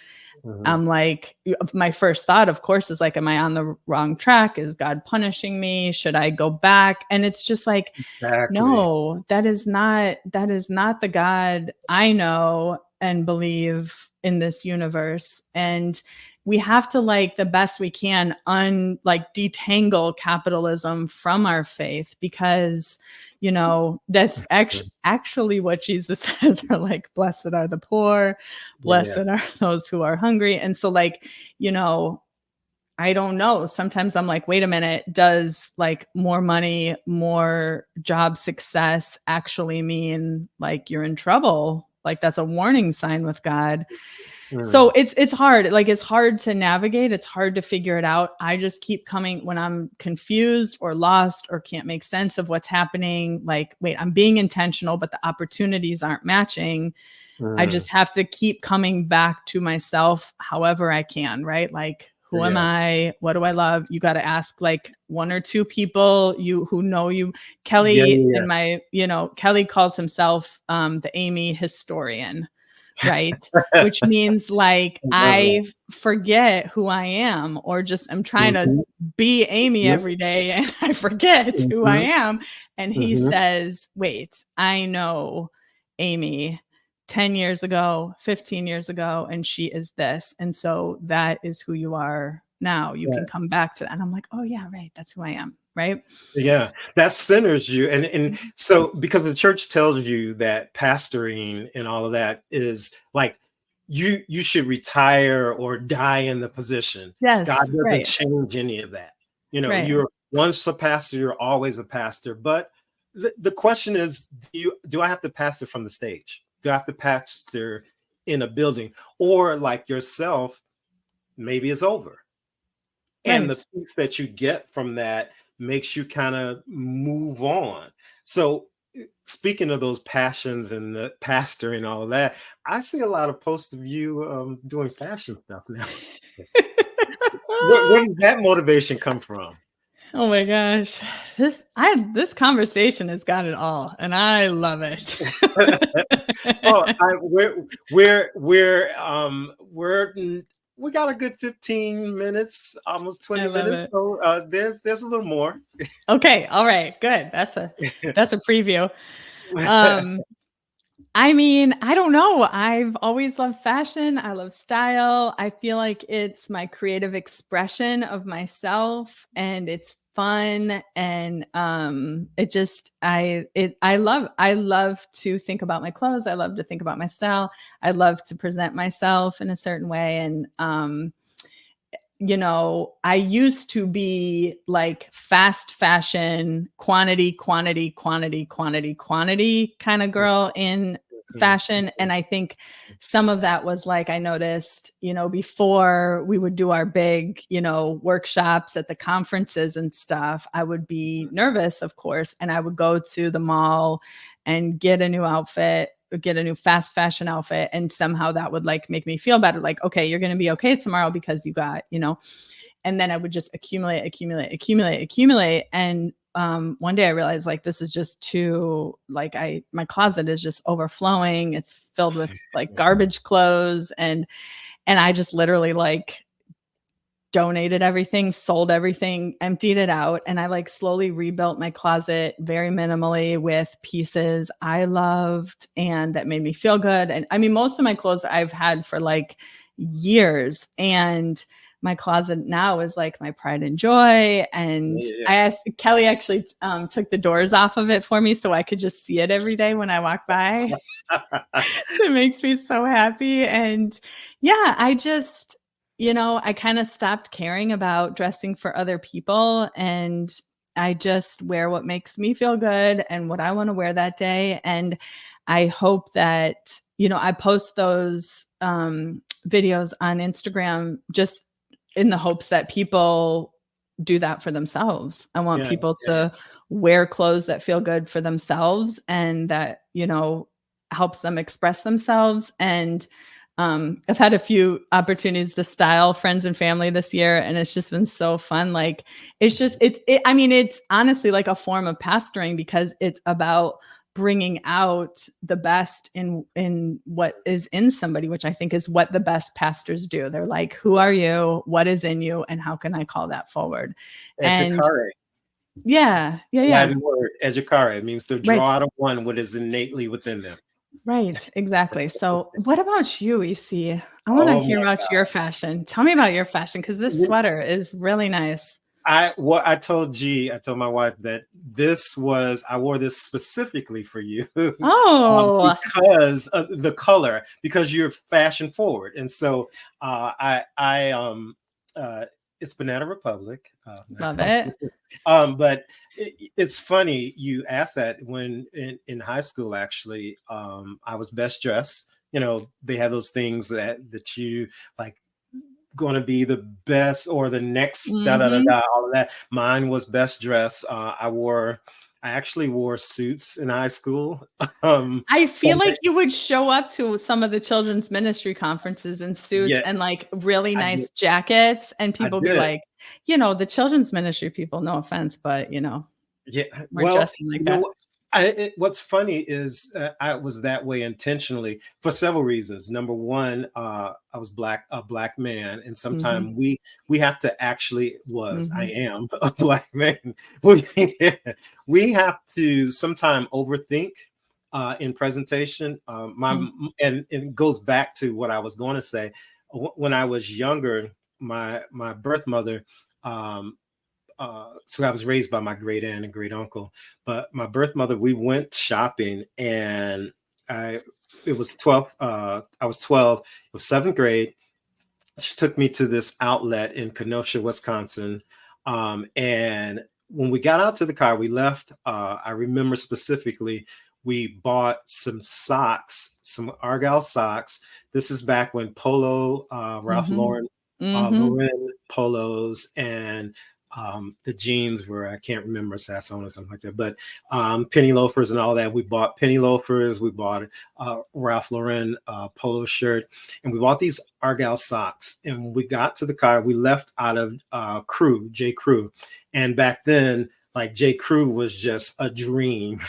[SPEAKER 1] mhm.
[SPEAKER 2] I'm like, my first thought, of course, is like, am I on the wrong track? Is God punishing me? Should I go back? And it's just like,
[SPEAKER 1] Exactly.
[SPEAKER 2] no, that is not the God I know and believe in this universe. And we have to like the best we can detangle capitalism from our faith because that's actually what Jesus says are like, blessed are the poor, blessed
[SPEAKER 1] Yeah.
[SPEAKER 2] are those who are hungry. And so like, I don't know. Sometimes I'm like, wait a minute, does like more money, more job success actually mean like you're in trouble? Like that's a warning sign with God. So
[SPEAKER 1] Mm.
[SPEAKER 2] it's hard. Like it's hard to navigate. It's hard to figure it out. I just keep coming when I'm confused or lost or can't make sense of what's happening. Like, wait, I'm being intentional, but the opportunities aren't matching. I
[SPEAKER 1] Mm.
[SPEAKER 2] just have to keep coming back to myself however I can, right? Like, who am
[SPEAKER 1] Yeah.
[SPEAKER 2] I? What do I love? You got to ask like one or two people you who know you.
[SPEAKER 1] Yeah,
[SPEAKER 2] Kelly
[SPEAKER 1] yeah,
[SPEAKER 2] and Kelly calls himself the Amy historian, right? Which means like
[SPEAKER 1] I love that.
[SPEAKER 2] I forget who I am, or just I'm trying to
[SPEAKER 1] Mhm,
[SPEAKER 2] be Amy
[SPEAKER 1] mhm,
[SPEAKER 2] every day and I forget who I
[SPEAKER 1] mhm,
[SPEAKER 2] am. And he
[SPEAKER 1] mhm.
[SPEAKER 2] says, wait, I know Amy 10 years ago, 15 years ago, and she is this. And so that is who you are now. You can
[SPEAKER 1] Yeah.
[SPEAKER 2] come back to that. And I'm like, oh, yeah, right. That's who I am. Right.
[SPEAKER 1] Yeah, that centers you. And so because the church tells you that pastoring and all of that is like you should retire or die in the position. God
[SPEAKER 2] Yes.
[SPEAKER 1] doesn't
[SPEAKER 2] Right.
[SPEAKER 1] change any of that.
[SPEAKER 2] Right.
[SPEAKER 1] You're once a pastor, you're always a pastor. But the question is, do I have to pastor from the stage? Do I have to pastor in a building? Or like yourself, maybe it's over. And
[SPEAKER 2] Right.
[SPEAKER 1] the peace that you get from that makes you kind of move on. So speaking of those passions and the pastor and all of that, I see a lot of posts of you doing fashion stuff now. Where does that motivation come from?
[SPEAKER 2] Oh my gosh. This conversation has got it all and I love it.
[SPEAKER 1] Oh, we got a good 15 minutes, almost
[SPEAKER 2] I
[SPEAKER 1] 20
[SPEAKER 2] love
[SPEAKER 1] minutes.
[SPEAKER 2] it.
[SPEAKER 1] So there's a little more.
[SPEAKER 2] Okay, all right, good. That's a preview. Um I mean, I don't know. I've always loved fashion. I love style. I feel like it's my creative expression of myself and it's fun. And it just I love to think about my clothes. I love to think about my style. I love to present myself in a certain way. And I used to be like fast fashion, quantity, quantity, quantity, quantity, quantity kind of girl in
[SPEAKER 1] Mhm.
[SPEAKER 2] fashion. And I think some of that was like, I noticed, before we would do our big, workshops at the conferences and stuff, I would be nervous, of course. And I would go to the mall and get a new outfit, get a new fast fashion outfit, and somehow that would like make me feel better, like, okay, you're going to be okay tomorrow because you got, and then I would just accumulate. And one day I realized, like, this is just too, like, my closet is just overflowing. It's filled with like garbage clothes. And I just literally like donated everything, sold everything, emptied it out. And I like slowly rebuilt my closet very minimally with pieces I loved and that made me feel good. And I mean, most of my clothes I've had for like years. And my closet now is like my pride and joy. And
[SPEAKER 1] Yeah.
[SPEAKER 2] I asked Kelly actually took the doors off of it for me so I could just see it every day when I walk by. It makes me so happy. And yeah, I just, I kind of stopped caring about dressing for other people, and I just wear what makes me feel good and what I want to wear that day. And I hope that, I post those videos on Instagram just in the hopes that people do that for themselves. I want
[SPEAKER 1] Yeah,
[SPEAKER 2] people
[SPEAKER 1] yeah,
[SPEAKER 2] to wear clothes that feel good for themselves and that, helps them express themselves. And I've had a few opportunities to style friends and family this year, and it's just been so fun. Like, it's just, I mean, it's honestly like a form of pastoring because it's about bringing out the best in what is in somebody, which I think is what the best pastors do. They're like, who are you? What is in you? And how can I call that forward? And
[SPEAKER 1] educare.
[SPEAKER 2] yeah.
[SPEAKER 1] Latin word, educare. It means to
[SPEAKER 2] Right.
[SPEAKER 1] draw out of one what is innately within them.
[SPEAKER 2] Right, exactly. So what about you, EC? I want to
[SPEAKER 1] Oh
[SPEAKER 2] hear
[SPEAKER 1] my
[SPEAKER 2] about your fashion. Tell me about your fashion because this
[SPEAKER 1] God.
[SPEAKER 2] sweater is really nice.
[SPEAKER 1] I told my wife that I wore this specifically for you
[SPEAKER 2] Oh,
[SPEAKER 1] because of the color, because you're fashion forward. And so I uh it's Banana Republic.
[SPEAKER 2] love it.
[SPEAKER 1] But it's funny you asked that. When in high school, actually, I was best dressed. They have those things that you like, going to be the best or the next da da da
[SPEAKER 2] Mhm.
[SPEAKER 1] da, all of that. Mine was best dressed. I actually wore suits in high school.
[SPEAKER 2] I
[SPEAKER 1] So
[SPEAKER 2] feel like you would show up to some of the children's ministry conferences in suits
[SPEAKER 1] yeah,
[SPEAKER 2] and like really
[SPEAKER 1] I did.
[SPEAKER 2] nice jackets, and
[SPEAKER 1] I
[SPEAKER 2] people be
[SPEAKER 1] did.
[SPEAKER 2] like, the children's ministry people, no offense, but
[SPEAKER 1] Yeah.
[SPEAKER 2] we're
[SPEAKER 1] Well,
[SPEAKER 2] dressing like
[SPEAKER 1] you know
[SPEAKER 2] that.
[SPEAKER 1] what? What's funny is I was that way intentionally for several reasons. Number one, I was a black man, and
[SPEAKER 2] Mhm.
[SPEAKER 1] sometimes we have to actually I
[SPEAKER 2] Mhm.
[SPEAKER 1] am a black man. We we have to sometimes overthink in presentation.
[SPEAKER 2] Mm.
[SPEAKER 1] And it goes back to what I was going to say. When I was younger, my birth mother. So I was raised by my great aunt and great uncle, but my birth mother, we went shopping, and I, it was 12th, I was 12, it was seventh grade. She took me to this outlet in Kenosha, Wisconsin. And when we got out to the car, we left, I remember specifically, we bought some socks, some Argyle socks. This is back when Polo, Ralph
[SPEAKER 2] Mhm. Mhm.
[SPEAKER 1] Lauren polos, and the jeans were, I can't remember, Sasson or something like that, but penny loafers and all that. We bought penny loafers. We bought Ralph Lauren polo shirt, and we bought these Argyle socks. And when we got to the car, we left out of J. Crew. And back then, like, J. Crew was just a dream.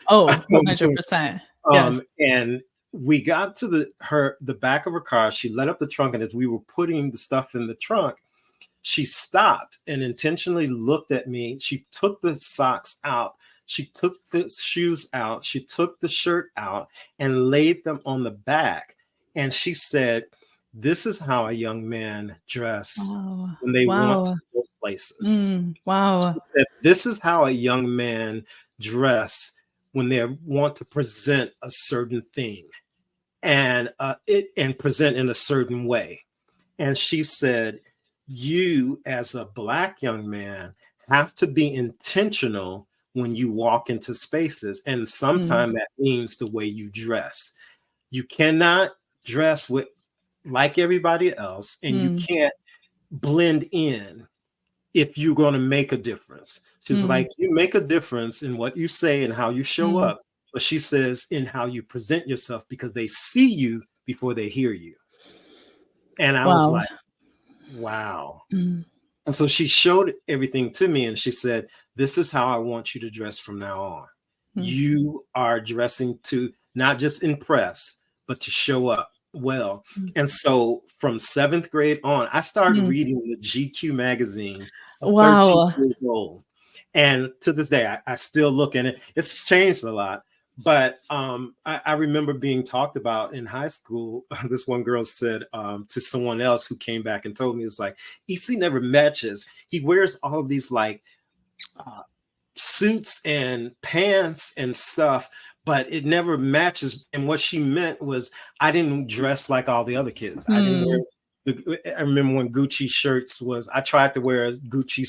[SPEAKER 2] Oh, 100%. Yes.
[SPEAKER 1] And we got to the back of her car. She let up the trunk, and as we were putting the stuff in the trunk, she stopped and intentionally looked at me. She took the socks out. She took the shoes out. She took the shirt out and laid them on the back. And she said, this is how a young man dress
[SPEAKER 2] Wow.
[SPEAKER 1] when they want
[SPEAKER 2] Wow.
[SPEAKER 1] to go places.
[SPEAKER 2] Wow.
[SPEAKER 1] She said, this is how a young man dress when they want to present a certain thing and present in a certain way. And she said, you as a Black young man have to be intentional when you walk into spaces. And
[SPEAKER 2] Mm,
[SPEAKER 1] sometimes that means the way you dress. You cannot dress with like everybody else, and you
[SPEAKER 2] mm,
[SPEAKER 1] can't blend in if you're going to make a difference. She's
[SPEAKER 2] mm,
[SPEAKER 1] like, you make a difference in what you say and how you show
[SPEAKER 2] mm.
[SPEAKER 1] up. But she says, in how you present yourself, because they see you before they hear you. And I was
[SPEAKER 2] Wow.
[SPEAKER 1] like, wow.
[SPEAKER 2] Mm,
[SPEAKER 1] And so she showed everything to me and she said, this is how I want you to dress from now on.
[SPEAKER 2] mm,
[SPEAKER 1] You are dressing to not just impress, but to show up well.
[SPEAKER 2] mm,
[SPEAKER 1] And so from seventh grade on, I started
[SPEAKER 2] mm.
[SPEAKER 1] reading the GQ magazine at 13
[SPEAKER 2] Wow.
[SPEAKER 1] years old. And to this day, I still look in it. It's changed a lot. But I remember being talked about in high school. This one girl said to someone else who came back and told me, it's like, EC never matches. He wears all of these like uh, suits and pants and stuff, but it never matches. And what she meant was I didn't dress like all the other kids. I didn't wear
[SPEAKER 2] Mm.
[SPEAKER 1] I remember when Gucci shirts was, I tried to wear a Gucci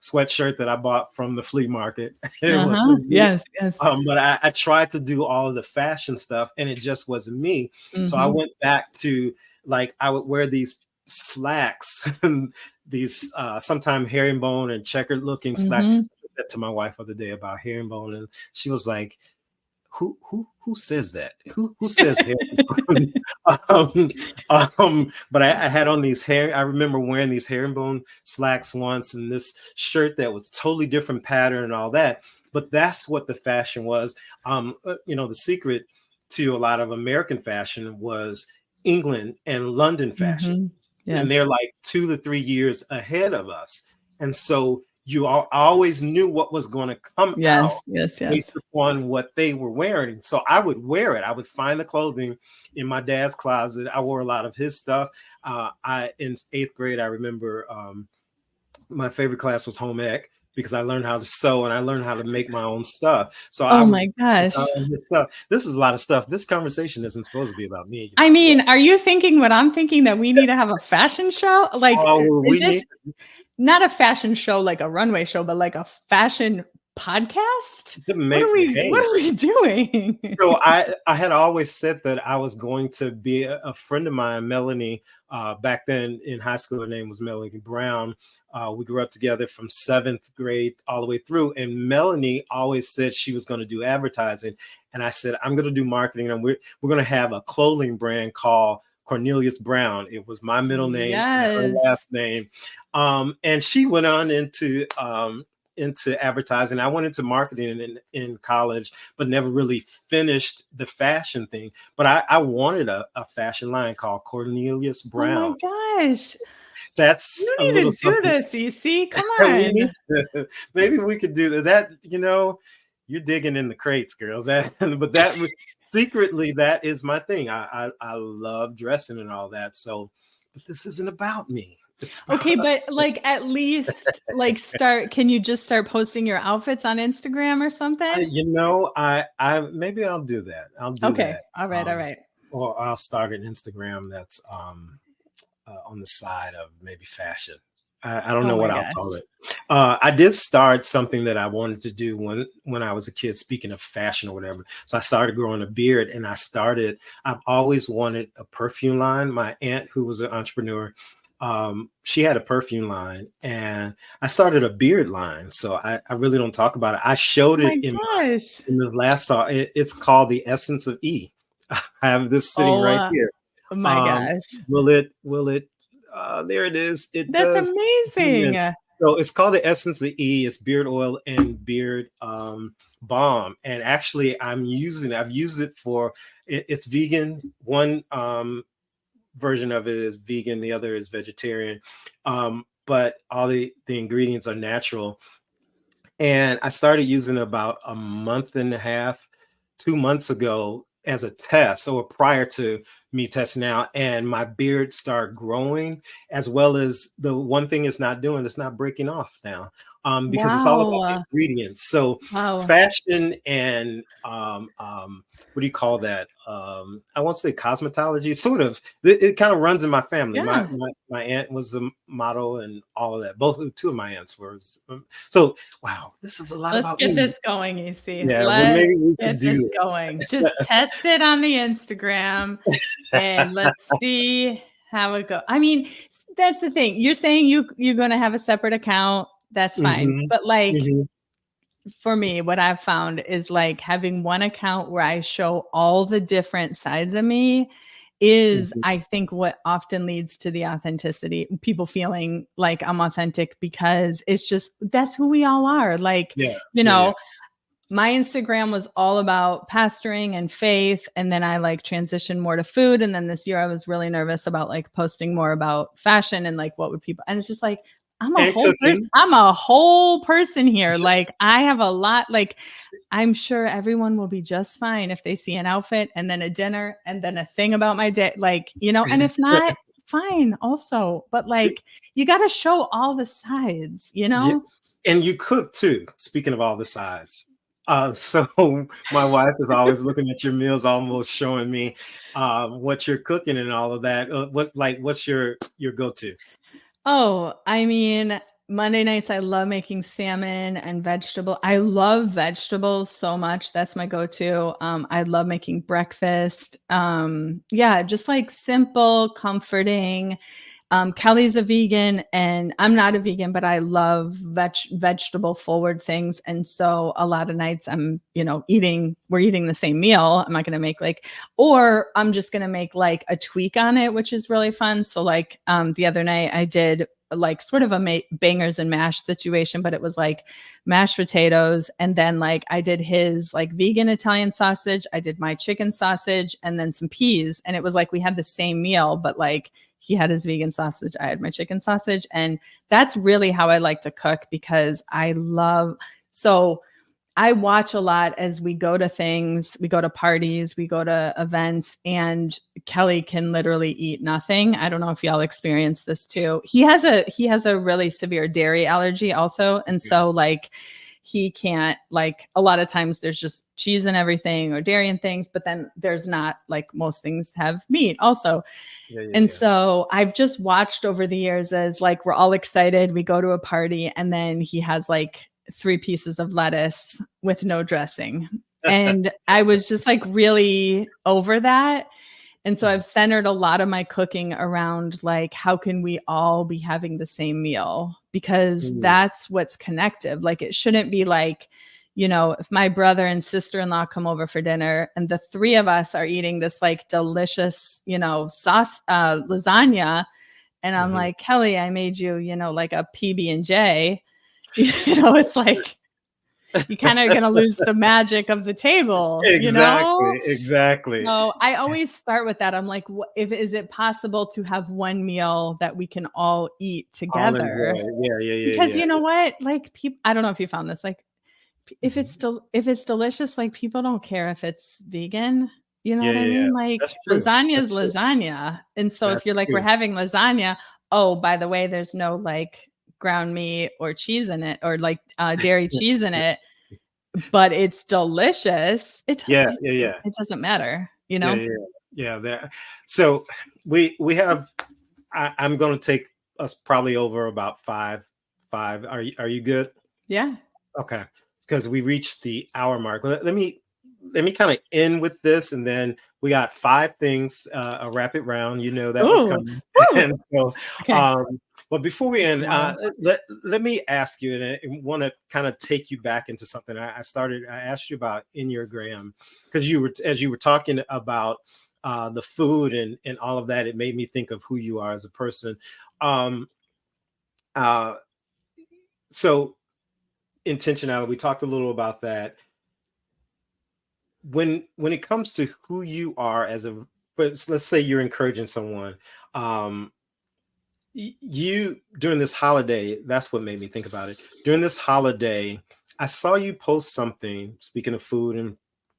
[SPEAKER 1] sweatshirt that I bought from the flea market. It
[SPEAKER 2] Uh-huh.
[SPEAKER 1] wasn't me.
[SPEAKER 2] Yes, yes.
[SPEAKER 1] But I tried to do all of the fashion stuff and it just wasn't me. So I
[SPEAKER 2] Mhm.
[SPEAKER 1] went back to like, I would wear these slacks, these sometimes herringbone and checkered looking slacks.
[SPEAKER 2] Mhm.
[SPEAKER 1] I said that to my wife the other day about herringbone, and she was like, who says that? Who says herringbone? um, but I had on these I remember wearing these herringbone slacks once, and this shirt that was totally different pattern and all that. But that's what the fashion was. The secret to a lot of American fashion was England and London fashion,
[SPEAKER 2] Mhm.
[SPEAKER 1] and
[SPEAKER 2] Yes.
[SPEAKER 1] they're like 2 to 3 years ahead of us. And so you always knew what was going to come out
[SPEAKER 2] Yes, yes,
[SPEAKER 1] based
[SPEAKER 2] yes.
[SPEAKER 1] upon what they were wearing. So I would wear it. I would find the clothing in my dad's closet. I wore a lot of his stuff. I in eighth grade, I remember my favorite class was home ec because I learned how to sew and I learned how to make my own stuff. So I
[SPEAKER 2] Oh
[SPEAKER 1] would
[SPEAKER 2] my gosh.
[SPEAKER 1] this stuff. This is a lot of stuff. This conversation isn't supposed to be about me.
[SPEAKER 2] I mean, are you thinking what I'm thinking, that we need to have a fashion show? Like,
[SPEAKER 1] Oh,
[SPEAKER 2] is
[SPEAKER 1] we
[SPEAKER 2] this
[SPEAKER 1] need
[SPEAKER 2] not a fashion show like a runway show, but like a fashion podcast?
[SPEAKER 1] to
[SPEAKER 2] What
[SPEAKER 1] make.
[SPEAKER 2] are we
[SPEAKER 1] Hey,
[SPEAKER 2] what are we doing?
[SPEAKER 1] so I had always said that I was going to be a friend of mine, Melanie. Back then in high school, her name was Melanie Brown. We grew up together from seventh grade all the way through. And Melanie always said she was going to do advertising, and I said I'm going to do marketing, and we're going to have a clothing brand called Cornelius Brown. It was my middle name and her
[SPEAKER 2] Yes.
[SPEAKER 1] last name. And she went on into advertising. I went into marketing in college, but never really finished the fashion thing. But I wanted a fashion line called Cornelius
[SPEAKER 2] Oh my
[SPEAKER 1] Brown.
[SPEAKER 2] gosh.
[SPEAKER 1] That's
[SPEAKER 2] You
[SPEAKER 1] a
[SPEAKER 2] need
[SPEAKER 1] little
[SPEAKER 2] to do
[SPEAKER 1] something
[SPEAKER 2] this, EC. Come
[SPEAKER 1] that we
[SPEAKER 2] on.
[SPEAKER 1] need to, maybe we could do that. You're digging in the crates, girls. But secretly, that is my thing. I love dressing and all that. So, but this isn't about me. It's
[SPEAKER 2] Okay,
[SPEAKER 1] about,
[SPEAKER 2] but like at least like can you just start posting your outfits on Instagram or something?
[SPEAKER 1] I maybe I'll do that. I'll do
[SPEAKER 2] Okay.
[SPEAKER 1] that.
[SPEAKER 2] All right. All right.
[SPEAKER 1] Or I'll start an Instagram that's on the side of maybe fashion. I don't
[SPEAKER 2] Oh
[SPEAKER 1] know
[SPEAKER 2] my
[SPEAKER 1] what I'll call
[SPEAKER 2] gosh.
[SPEAKER 1] it. I did start something that I wanted to do when I was a kid. Speaking of fashion or whatever, so I started growing a beard, and I've always wanted a perfume line. My aunt, who was an entrepreneur, she had a perfume line, and I started a beard line. So I really don't talk about it. I
[SPEAKER 2] Oh
[SPEAKER 1] showed
[SPEAKER 2] my
[SPEAKER 1] it
[SPEAKER 2] gosh.
[SPEAKER 1] in the last song. It's called The Essence of E. I have this sitting
[SPEAKER 2] Oh
[SPEAKER 1] right here.
[SPEAKER 2] my
[SPEAKER 1] Um,
[SPEAKER 2] gosh.
[SPEAKER 1] will it there it is. It
[SPEAKER 2] That's
[SPEAKER 1] does.
[SPEAKER 2] amazing.
[SPEAKER 1] So it's called the Essence of E. It's beard oil and beard balm. And actually I've used it for it's vegan. One version of it is vegan, the other is vegetarian. But all the ingredients are natural. And I started using it about a month and a half, 2 months ago as a test, or prior to me testing out, and my beard started growing, as well as the one thing it's not doing, it's not breaking off now. Because it's all about the
[SPEAKER 2] Wow.
[SPEAKER 1] ingredients. So
[SPEAKER 2] Wow.
[SPEAKER 1] fashion and what do you call that? I won't say cosmetology, sort of. It kind of runs in my family.
[SPEAKER 2] Yeah.
[SPEAKER 1] My aunt was a model and all of that. Both two of my aunts were. So wow, this is a lot
[SPEAKER 2] Let's
[SPEAKER 1] about
[SPEAKER 2] get
[SPEAKER 1] me.
[SPEAKER 2] this going, EC.
[SPEAKER 1] Yeah, well,
[SPEAKER 2] Let's
[SPEAKER 1] maybe we could
[SPEAKER 2] get this
[SPEAKER 1] do
[SPEAKER 2] going. Just test it on the Instagram and let's see how it goes. I mean, that's the thing. You're saying you're going to have a separate account. That's fine.
[SPEAKER 1] Mhm,
[SPEAKER 2] But like
[SPEAKER 1] mhm,
[SPEAKER 2] for me, what I've found is like having one account where I show all the different sides of me is,
[SPEAKER 1] mhm.
[SPEAKER 2] I think, what often leads to the authenticity, people feeling like I'm authentic because it's just that's who we all are. Like,
[SPEAKER 1] Yeah,
[SPEAKER 2] you
[SPEAKER 1] yeah, yeah.
[SPEAKER 2] know, my Instagram was all about pastoring and faith. And then I like transitioned more to food. And then this year I was really nervous about like posting more about fashion and like what would people, and it's just like,
[SPEAKER 1] And cooking.
[SPEAKER 2] I'm a whole person here. Like I have a lot, like I'm sure everyone will be just fine if they see an outfit and then a dinner and then a thing about my day. Like, and if not, fine also. But like you got to show all the sides, you
[SPEAKER 1] Yeah,
[SPEAKER 2] know?
[SPEAKER 1] and you cook too, speaking of all the sides. So my wife is always looking at your meals, almost showing me what you're cooking and all of that. What's your go-to?
[SPEAKER 2] Oh, I mean, Monday nights, I love making salmon and vegetable. I love vegetables so much. That's my go-to. I love making breakfast. Yeah, just like simple, comforting. Kelly's a vegan and I'm not a vegan, but I love vegetable forward things. And so a lot of nights we're eating the same meal. I'm not going to make or I'm just going to make like a tweak on it, which is really fun. So like the other night I did like sort of a bangers and mash situation, but it was like mashed potatoes. And then like I did his like vegan Italian sausage. I did my chicken sausage and then some peas. And it was like we had the same meal, but like he had his vegan sausage, I had my chicken sausage. And that's really how I like to cook because so I watch a lot as we go to things, we go to parties, we go to events, and Kelly can literally eat nothing. I don't know if y'all experience this too. He has a really severe dairy allergy also. And so like he can't, like a lot of times there's just cheese and everything or dairy and things, but then there's not, like most things have meat also.
[SPEAKER 1] Yeah, yeah,
[SPEAKER 2] And
[SPEAKER 1] yeah.
[SPEAKER 2] so I've just watched over the years as like we're all excited, we go to a party and then he has like 3 pieces of lettuce with no dressing. And I was just like really over that. And so I've centered a lot of my cooking around like how can we all be having the same meal, because
[SPEAKER 1] Mm,
[SPEAKER 2] that's what's connective. Like it shouldn't be like, if my brother and sister-in-law come over for dinner and the 3 of us are eating this like delicious, sauce lasagna, and I'm
[SPEAKER 1] mhm.
[SPEAKER 2] like, Kelly, I made you, like a PB&J. It's like you kind of going to lose the magic of the table.
[SPEAKER 1] Exactly, exactly.
[SPEAKER 2] So I always start with that. I'm like, if is it possible to have one meal that we can all eat
[SPEAKER 1] All
[SPEAKER 2] together?
[SPEAKER 1] enjoy. Yeah, yeah, yeah,
[SPEAKER 2] Because
[SPEAKER 1] yeah.
[SPEAKER 2] you know what? Like people, I don't know if you found this. Like
[SPEAKER 1] Mhm.
[SPEAKER 2] if it's delicious, like people don't care if it's vegan. You know
[SPEAKER 1] Yeah,
[SPEAKER 2] what I
[SPEAKER 1] yeah, yeah.
[SPEAKER 2] mean? Like
[SPEAKER 1] That's true.
[SPEAKER 2] lasagna
[SPEAKER 1] That's
[SPEAKER 2] is
[SPEAKER 1] true.
[SPEAKER 2] lasagna. And so if
[SPEAKER 1] That's
[SPEAKER 2] you're like, we're
[SPEAKER 1] true.
[SPEAKER 2] having lasagna, oh, by the way, there's no like ground meat or cheese in it or like dairy cheese in it, but it's delicious.
[SPEAKER 1] Yeah, yeah, yeah.
[SPEAKER 2] It doesn't matter,
[SPEAKER 1] Yeah, yeah, yeah. That. So we have. I'm going to take us probably over about five. Are you good?
[SPEAKER 2] Yeah.
[SPEAKER 1] Okay, because we reached the hour mark. Let me kind of end with this, and then we got 5 things, a rapid round. You know that was
[SPEAKER 2] Ooh.
[SPEAKER 1] coming,
[SPEAKER 2] Woo.
[SPEAKER 1] and so.
[SPEAKER 2] Okay.
[SPEAKER 1] Um, but before we end,
[SPEAKER 2] Flow.
[SPEAKER 1] let me ask you, and I want to kind of take you back into something. I asked you about Enneagram because as you were talking about the food and all of that, it made me think of who you are as a person. Um, uh, so intentionality, we talked a little about that. When it comes to who you are but let's say you're encouraging someone, um, you during this holiday, that's what made me think about it. During this holiday, I saw you post something, speaking of food and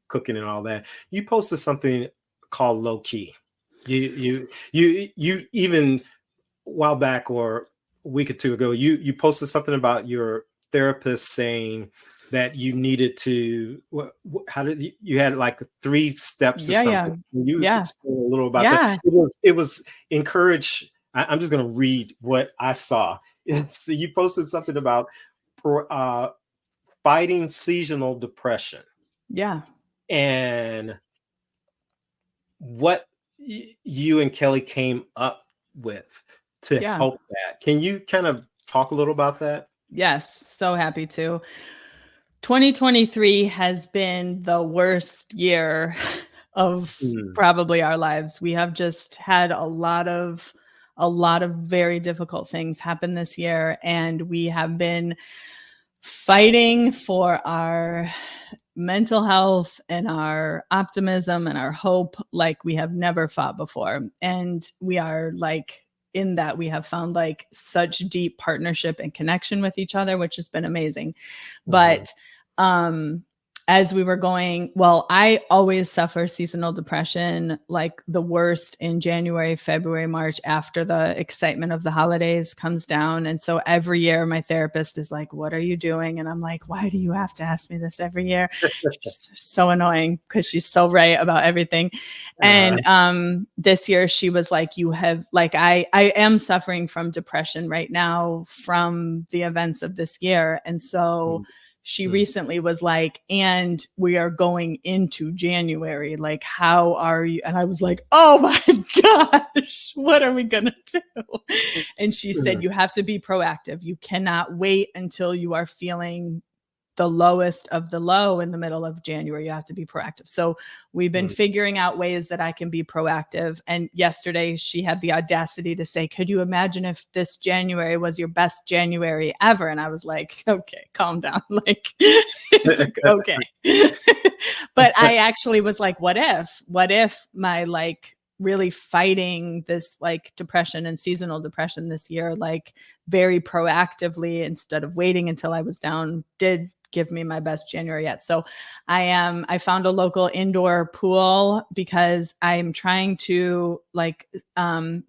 [SPEAKER 1] cooking and all that. You posted something called low key. You even a while back or a week or two ago, you posted something about your therapist saying that you needed to how did you had like 3 steps or
[SPEAKER 2] Yeah,
[SPEAKER 1] something.
[SPEAKER 2] yeah.
[SPEAKER 1] Can you
[SPEAKER 2] Yeah.
[SPEAKER 1] explain a little about that?
[SPEAKER 2] Yeah.
[SPEAKER 1] It was encourage. I'm just going to read what I saw. You posted something about uh, fighting seasonal depression
[SPEAKER 2] Yeah.
[SPEAKER 1] and what you and Kelly came up with to
[SPEAKER 2] Yeah.
[SPEAKER 1] help that. Can you kind of talk a little about that?
[SPEAKER 2] Yes. So happy to. 2023 has been the worst year of
[SPEAKER 1] Mm,
[SPEAKER 2] probably our lives. We have just had a lot of very difficult things happen this year, and we have been fighting for our mental health and our optimism and our hope like we have never fought before. And we are like, in that we have found like such deep partnership and connection with each other, which has been amazing.
[SPEAKER 1] mhm,
[SPEAKER 2] But um as we were going, well, I always suffer seasonal depression, like the worst in January, February, March, after the excitement of the holidays comes down. And so every year my therapist is like, "What are you doing?" And I'm like, "Why do you have to ask me this every year?" She's so annoying because she's so right about everything.
[SPEAKER 1] uh,
[SPEAKER 2] And this year she was like, "You have like I am suffering from depression right now from the events of this year." And so
[SPEAKER 1] mm,
[SPEAKER 2] she
[SPEAKER 1] mm.
[SPEAKER 2] recently was like, "And we are going into January. Like, how are you?" And I was like, "Oh my gosh, what are we going to do?" And she said,
[SPEAKER 1] Mm,
[SPEAKER 2] "You have to be proactive. You cannot wait until you are feeling the lowest of the low in the middle of January. You have to be proactive." So we've been
[SPEAKER 1] mm.
[SPEAKER 2] figuring out ways that I can be proactive. And yesterday she had the audacity to say, "Could you imagine if this January was your best January ever?" And I was like, "Okay, calm down." Like, it's like, okay. But I actually was like, what if my like really fighting this like depression and seasonal depression this year, like very proactively instead of waiting until I was down, did give me my best January yet. So I found a local indoor pool because I'm trying to like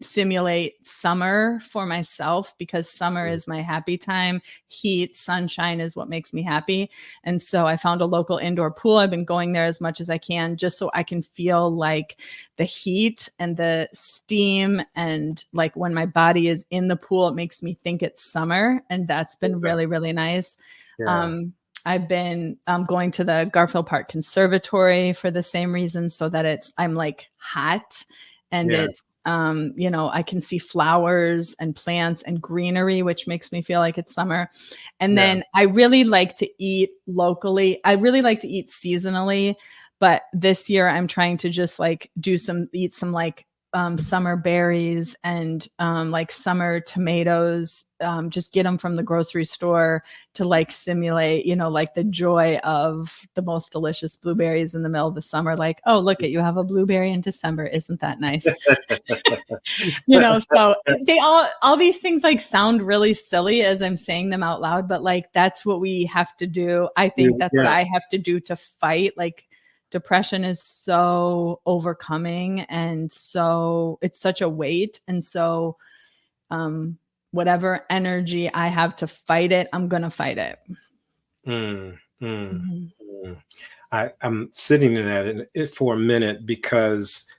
[SPEAKER 2] simulate summer for myself, because summer
[SPEAKER 1] Mm,
[SPEAKER 2] is my happy time. Heat, sunshine is what makes me happy. And so I found a local indoor pool. I've been going there as much as I can just so I can feel like the heat and the steam, and like when my body is in the pool, it makes me think it's summer. And that's been
[SPEAKER 1] okay.
[SPEAKER 2] really, really nice.
[SPEAKER 1] Yeah,
[SPEAKER 2] Um, I've been going to the Garfield Park Conservatory for the same reason, so that I'm like hot, and
[SPEAKER 1] yeah,
[SPEAKER 2] it's I can see flowers and plants and greenery, which makes me feel like it's summer. And
[SPEAKER 1] yeah.
[SPEAKER 2] then I really like to eat locally. I really like to eat seasonally, but this year I'm trying to just like eat some like summer berries and like summer tomatoes, just get them from the grocery store to like simulate, like the joy of the most delicious blueberries in the middle of the summer. Like, oh, look at you have a blueberry in December. Isn't that nice? So they all these things like sound really silly as I'm saying them out loud, but like that's what we have to do. I think that's what
[SPEAKER 1] Yeah.
[SPEAKER 2] I have to do to fight. Like depression is so overcoming, and so it's such a weight. And so whatever energy I have to fight it, I'm gonna fight it.
[SPEAKER 1] Mm, mm,
[SPEAKER 2] Mhm.
[SPEAKER 1] mm. I'm sitting in that for a minute because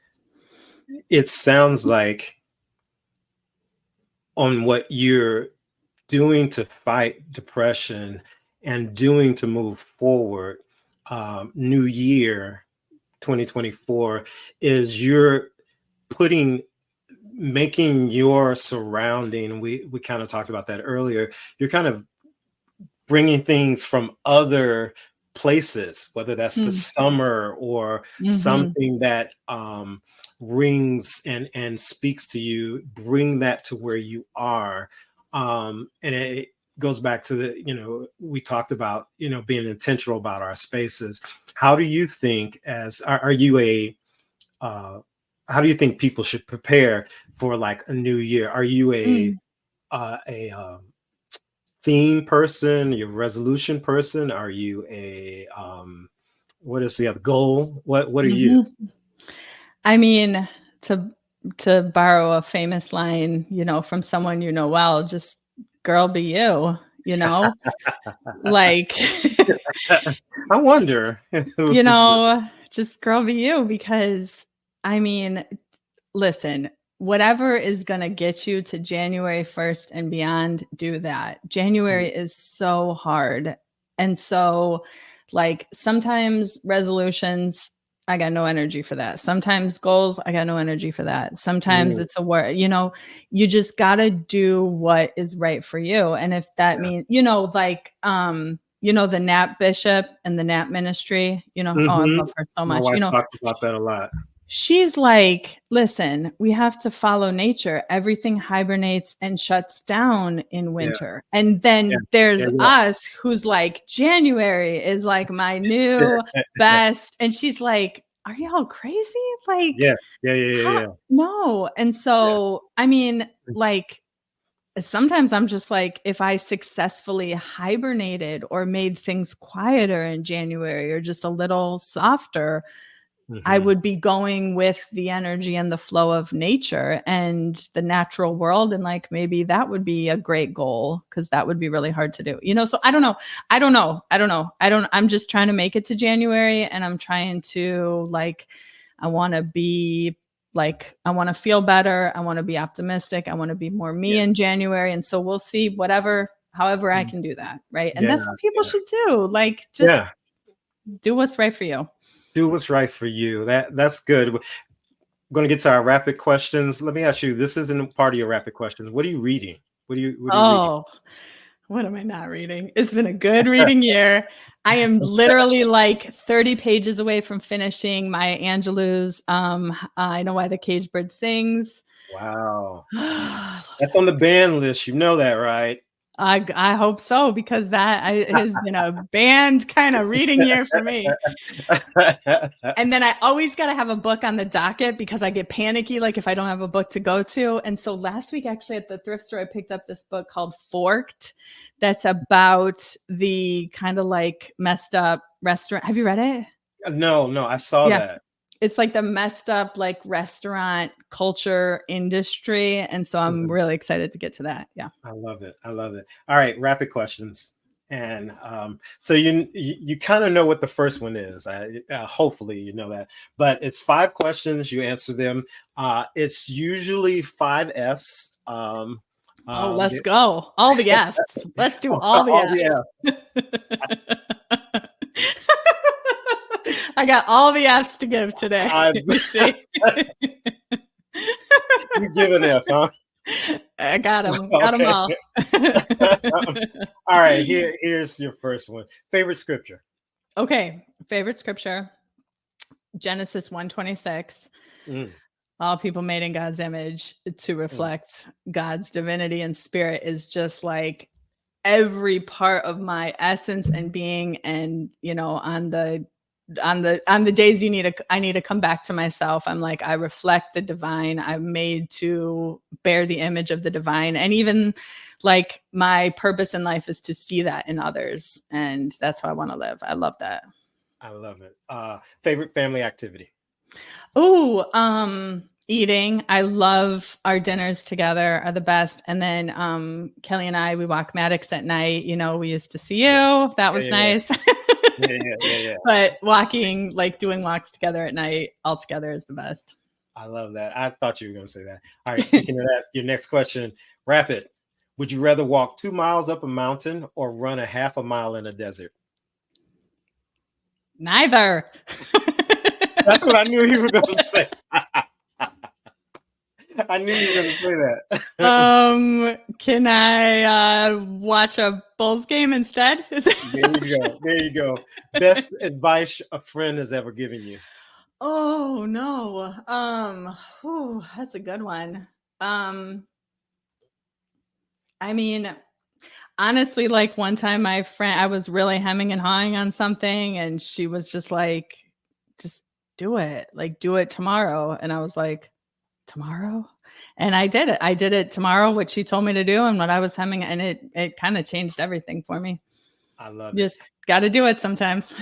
[SPEAKER 1] it sounds like on what you're doing to fight depression and doing to move forward, new year 2024, is you're putting making your surrounding, we kind of talked about that earlier, you're kind of bringing things from other places, whether that's the
[SPEAKER 2] Mm.
[SPEAKER 1] summer or
[SPEAKER 2] Mhm.
[SPEAKER 1] something that rings and speaks to you, bring that to where you are. And it goes back to we talked about, being intentional about our spaces. How do you think, are you uh, how do you think people should prepare for like a new year? Are you
[SPEAKER 2] Mm.
[SPEAKER 1] a theme person? You're a resolution person? Are you a what is the other goal? What are you?
[SPEAKER 2] Mhm. I mean, to to borrow a famous line, from someone well, just girl be you, like,
[SPEAKER 1] I wonder who this is.
[SPEAKER 2] just girl be you, because I mean, listen, whatever is going to get you to January 1st and beyond, do that. January is so hard. And so, like, sometimes resolutions, I got no energy for that. Sometimes goals, I got no energy for that. Sometimes it's a word, you just got to do what is right for you. And if that means, like, the Nap Bishop and the Nap Ministry, oh, I love her so
[SPEAKER 1] My
[SPEAKER 2] much.
[SPEAKER 1] wife talks about that a lot.
[SPEAKER 2] She's like, listen, we have to follow nature. Everything hibernates and shuts down in winter. Yeah. And then there's us who's like, January is like my new best. And she's like, are y'all crazy? Like,
[SPEAKER 1] yeah.
[SPEAKER 2] No. And so, I mean, like, sometimes I'm just like, if I successfully hibernated or made things quieter in January or just a little softer, I would be going with the energy and the flow of nature and the natural world. And like, maybe that would be a great goal, because that would be really hard to do, so I don't know. I'm just trying to make it to January, and I'm trying to, like, I want to be like, I want to feel better. I want to be optimistic. I want to be more me in January. And so we'll see, however I can do that. Right. And that's what people should do. Like, just do what's right for you.
[SPEAKER 1] Do what's right for you. That's good. We're going to get to our rapid questions. Let me ask you, this isn't part of your rapid questions. What are you reading? What are you reading?
[SPEAKER 2] What am I not reading? It's been a good reading year. I am literally like 30 pages away from finishing Maya Angelou's I Know Why the Caged Bird Sings.
[SPEAKER 1] Wow. That's on the ban list. You know that, right?
[SPEAKER 2] I hope so, because that has been a banned kind of reading year for me. And then I always got to have a book on the docket, because I get panicky, like, if I don't have a book to go to. And so last week, actually, at the thrift store, I picked up this book called Forked. That's about the kind of like messed up restaurant. Have you read it?
[SPEAKER 1] No, I saw that.
[SPEAKER 2] It's like the messed up, like, restaurant culture industry. And so I'm really excited to get to that. Yeah.
[SPEAKER 1] I love it. All right. Rapid questions. And so you kind of know what the first one is. Hopefully you know that. But it's 5 questions. You answer them. It's usually 5 Fs.
[SPEAKER 2] Let's go. All the Fs. Let's do all the Fs. I got all the Fs to give today. You see?
[SPEAKER 1] You give an F, huh?
[SPEAKER 2] I got them. Got them all.
[SPEAKER 1] All right. Here's your first one. Favorite scripture.
[SPEAKER 2] Okay. Favorite scripture. Genesis 1:26. All people made in God's image to reflect God's divinity and spirit is just like every part of my essence and being. And, on the days I need to come back to myself, I'm like, I reflect the divine. I'm made to bear the image of the divine. And even like my purpose in life is to see that in others. And that's how I want to live. I love that.
[SPEAKER 1] I love it. Favorite family activity.
[SPEAKER 2] Eating. I love our dinners together, are the best. And then Kelly and I, we walk Maddox at night. We used to see you. That was nice.
[SPEAKER 1] Yeah.
[SPEAKER 2] But walking, like doing walks together at night all together, is the best.
[SPEAKER 1] I love that. I thought you were going to say that. All right. Speaking of that, your next question, rapid. Would you rather walk 2 miles up a mountain or run a half a mile in a desert?
[SPEAKER 2] Neither.
[SPEAKER 1] That's what I knew you were going to say. I knew you were going to say
[SPEAKER 2] that. Can I watch a Bulls game instead?
[SPEAKER 1] There you go. Best advice a friend has ever given you.
[SPEAKER 2] Oh no. That's a good one. I mean, honestly, like one time I was really hemming and hawing on something, and she was just like, just do it. Like, do it tomorrow. And I was like, tomorrow? And I did it. I did it tomorrow, what she told me to do and what I was hemming, and it kind of changed everything for me.
[SPEAKER 1] I love it.
[SPEAKER 2] Just got to do it sometimes.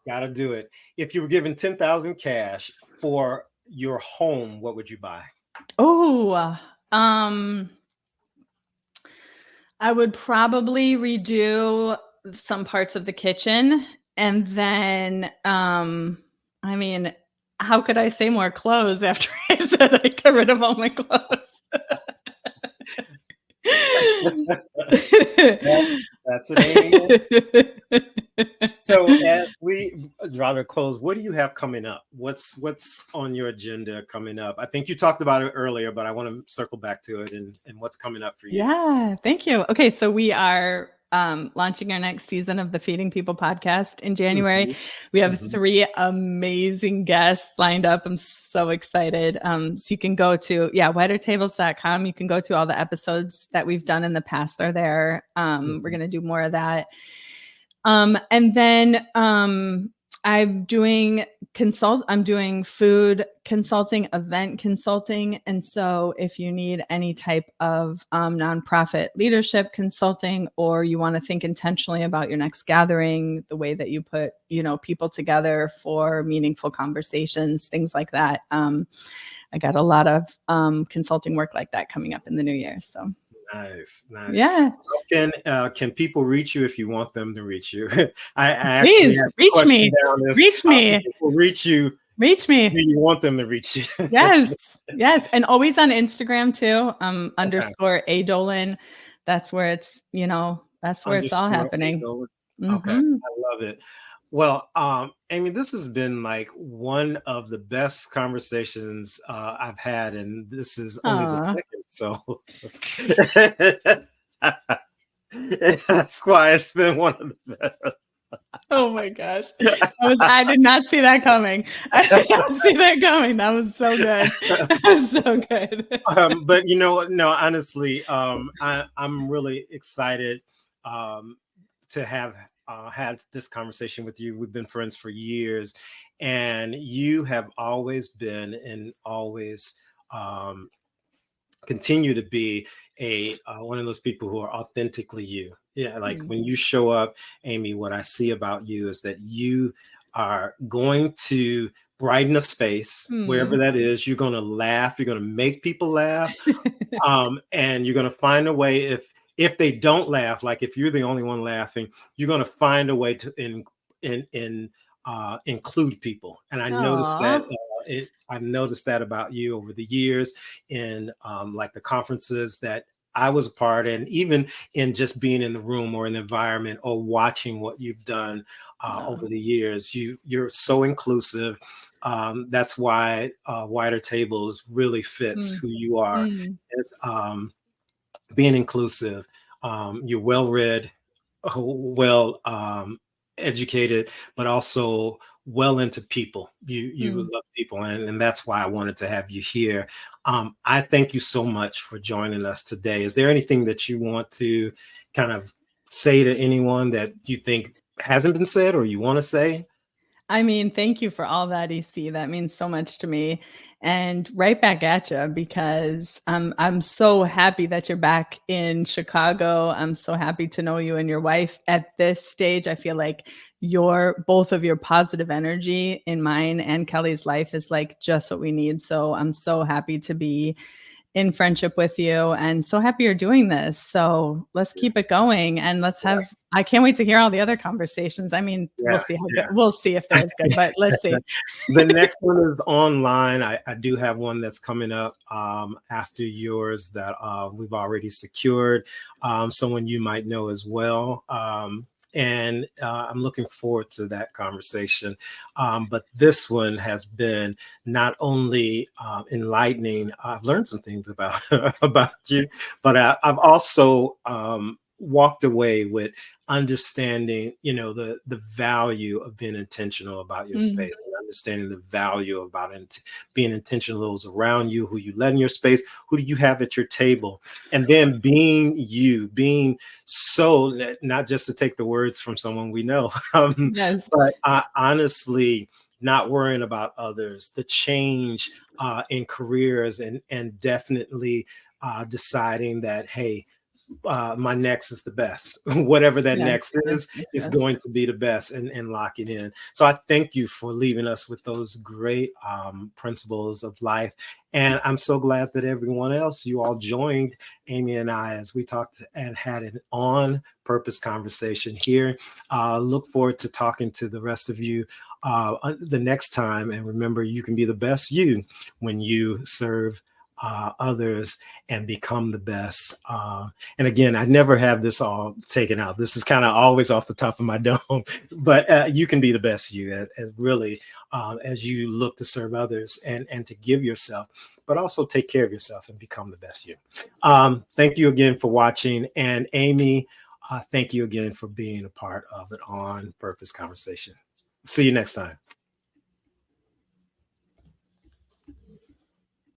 [SPEAKER 1] Got to do it. If you were given $10,000 cash for your home, what would you buy?
[SPEAKER 2] Oh, I would probably redo some parts of the kitchen, and then, I mean, how could I say more clothes after I said I got rid of all my clothes?
[SPEAKER 1] That, that's an Amy. So as we draw to close, what do you have coming up? What's on your agenda coming up? I think you talked about it earlier, but I want to circle back to it and what's coming up for you.
[SPEAKER 2] Yeah, thank you. Okay, so we are launching our next season of the Feeding People podcast in January.
[SPEAKER 1] Mhm,
[SPEAKER 2] We have
[SPEAKER 1] mhm.
[SPEAKER 2] 3 amazing guests lined up. I'm so excited. So you can go to, whitertables.com. You can go to all the episodes that we've done in the past are there. We're going to do more of that. And then I'm doing food consulting, event consulting. And so if you need any type of nonprofit leadership consulting, or you want to think intentionally about your next gathering, the way that you put, people together for meaningful conversations, things like that. I got a lot of consulting work like that coming up in the new year. So
[SPEAKER 1] Nice.
[SPEAKER 2] yeah.
[SPEAKER 1] Can people reach you if you want them to reach you? I actually
[SPEAKER 2] Please
[SPEAKER 1] asked a
[SPEAKER 2] reach
[SPEAKER 1] question
[SPEAKER 2] me.
[SPEAKER 1] down this.
[SPEAKER 2] Reach
[SPEAKER 1] How can
[SPEAKER 2] me.
[SPEAKER 1] people reach you?
[SPEAKER 2] Reach
[SPEAKER 1] Do
[SPEAKER 2] me.
[SPEAKER 1] you want them to reach you?
[SPEAKER 2] Yes. Yes. And always on Instagram too.
[SPEAKER 1] Okay.
[SPEAKER 2] Underscore A Dolan. That's where that's where it's all
[SPEAKER 1] Underscore
[SPEAKER 2] happening.
[SPEAKER 1] Eagle. Okay,
[SPEAKER 2] Hmm.
[SPEAKER 1] I love it. Well, Amy, this has been like one of the best conversations I've had, and this is only the
[SPEAKER 2] Aw.
[SPEAKER 1] second, so that's why it's been one of the best.
[SPEAKER 2] Oh my gosh. I did not see that coming. I did not see that coming. That was so good. That was so good.
[SPEAKER 1] But no, honestly, I'm really excited um, to have had this conversation with you. We've been friends for years, and you have always been and always um, continue to be a one of those people who are authentically you. Yeah, like
[SPEAKER 2] Mm.
[SPEAKER 1] when you show up, Amy, what I see about you is that you are going to brighten a space wherever
[SPEAKER 2] Mm.
[SPEAKER 1] that is. You're going to laugh. You're going to make people laugh, and you're going to find a way. If they don't laugh, like if you're the only one laughing, you're going to find a way to include people. And I noticed
[SPEAKER 2] Aw.
[SPEAKER 1] that I've noticed that about you over the years in like the conferences that I was a part, and even in just being in the room or in the environment or watching what you've done over the years. You're so inclusive. That's why Wider Tables really fits
[SPEAKER 2] Mm.
[SPEAKER 1] who you are.
[SPEAKER 2] Mm.
[SPEAKER 1] It's being inclusive. You're well read, well educated, but also well into people. You
[SPEAKER 2] Mm.
[SPEAKER 1] love people, and that's why I wanted to have you here. I thank you so much for joining us today. Is there anything that you want to kind of say to anyone that you think hasn't been said or you want to say?
[SPEAKER 2] I mean, thank you for all that, EC. That means so much to me. And right back at you, because I'm so happy that you're back in Chicago. I'm so happy to know you and your wife at this stage. I feel like both of your positive energy in mine and Kelly's life is like just what we need. So I'm so happy to be in friendship with you and so happy you're doing this. So let's keep it going, and I can't wait to hear all the other conversations. I mean, we'll
[SPEAKER 1] Yeah,
[SPEAKER 2] see how good,
[SPEAKER 1] yeah.
[SPEAKER 2] we'll see if they're as good, but let's see.
[SPEAKER 1] The next one is online. I do have one that's coming up after yours that we've already secured. Someone you might know as well. And I'm looking forward to that conversation. But this one has been not only enlightening. I've learned some things about about you, but I've also walked away with understanding, the value of being intentional about your
[SPEAKER 2] Mm.
[SPEAKER 1] space, and understanding the value about being intentional those around you, who you let in your space, who do you have at your table, and then being so, not just to take the words from someone we know,
[SPEAKER 2] Yes.
[SPEAKER 1] but honestly not worrying about others, the change in careers, and definitely deciding that, hey, my next is the best. Whatever that
[SPEAKER 2] Yes,
[SPEAKER 1] next
[SPEAKER 2] yes,
[SPEAKER 1] is
[SPEAKER 2] yes.
[SPEAKER 1] going to be the best, and lock it in. So I thank you for leaving us with those great principles of life. And I'm so glad that everyone else, you all joined Amy and I as we talked and had an on purpose conversation here. Look forward to talking to the rest of you the next time. And remember, you can be the best you when you serve others and become the best. And again, I never have this all taken out. This is kind of always off the top of my dome, but you can be the best you as really as you look to serve others and to give yourself, but also take care of yourself and become the best you. Thank you again for watching. And Amy, thank you again for being a part of an on purpose conversation. See you next time.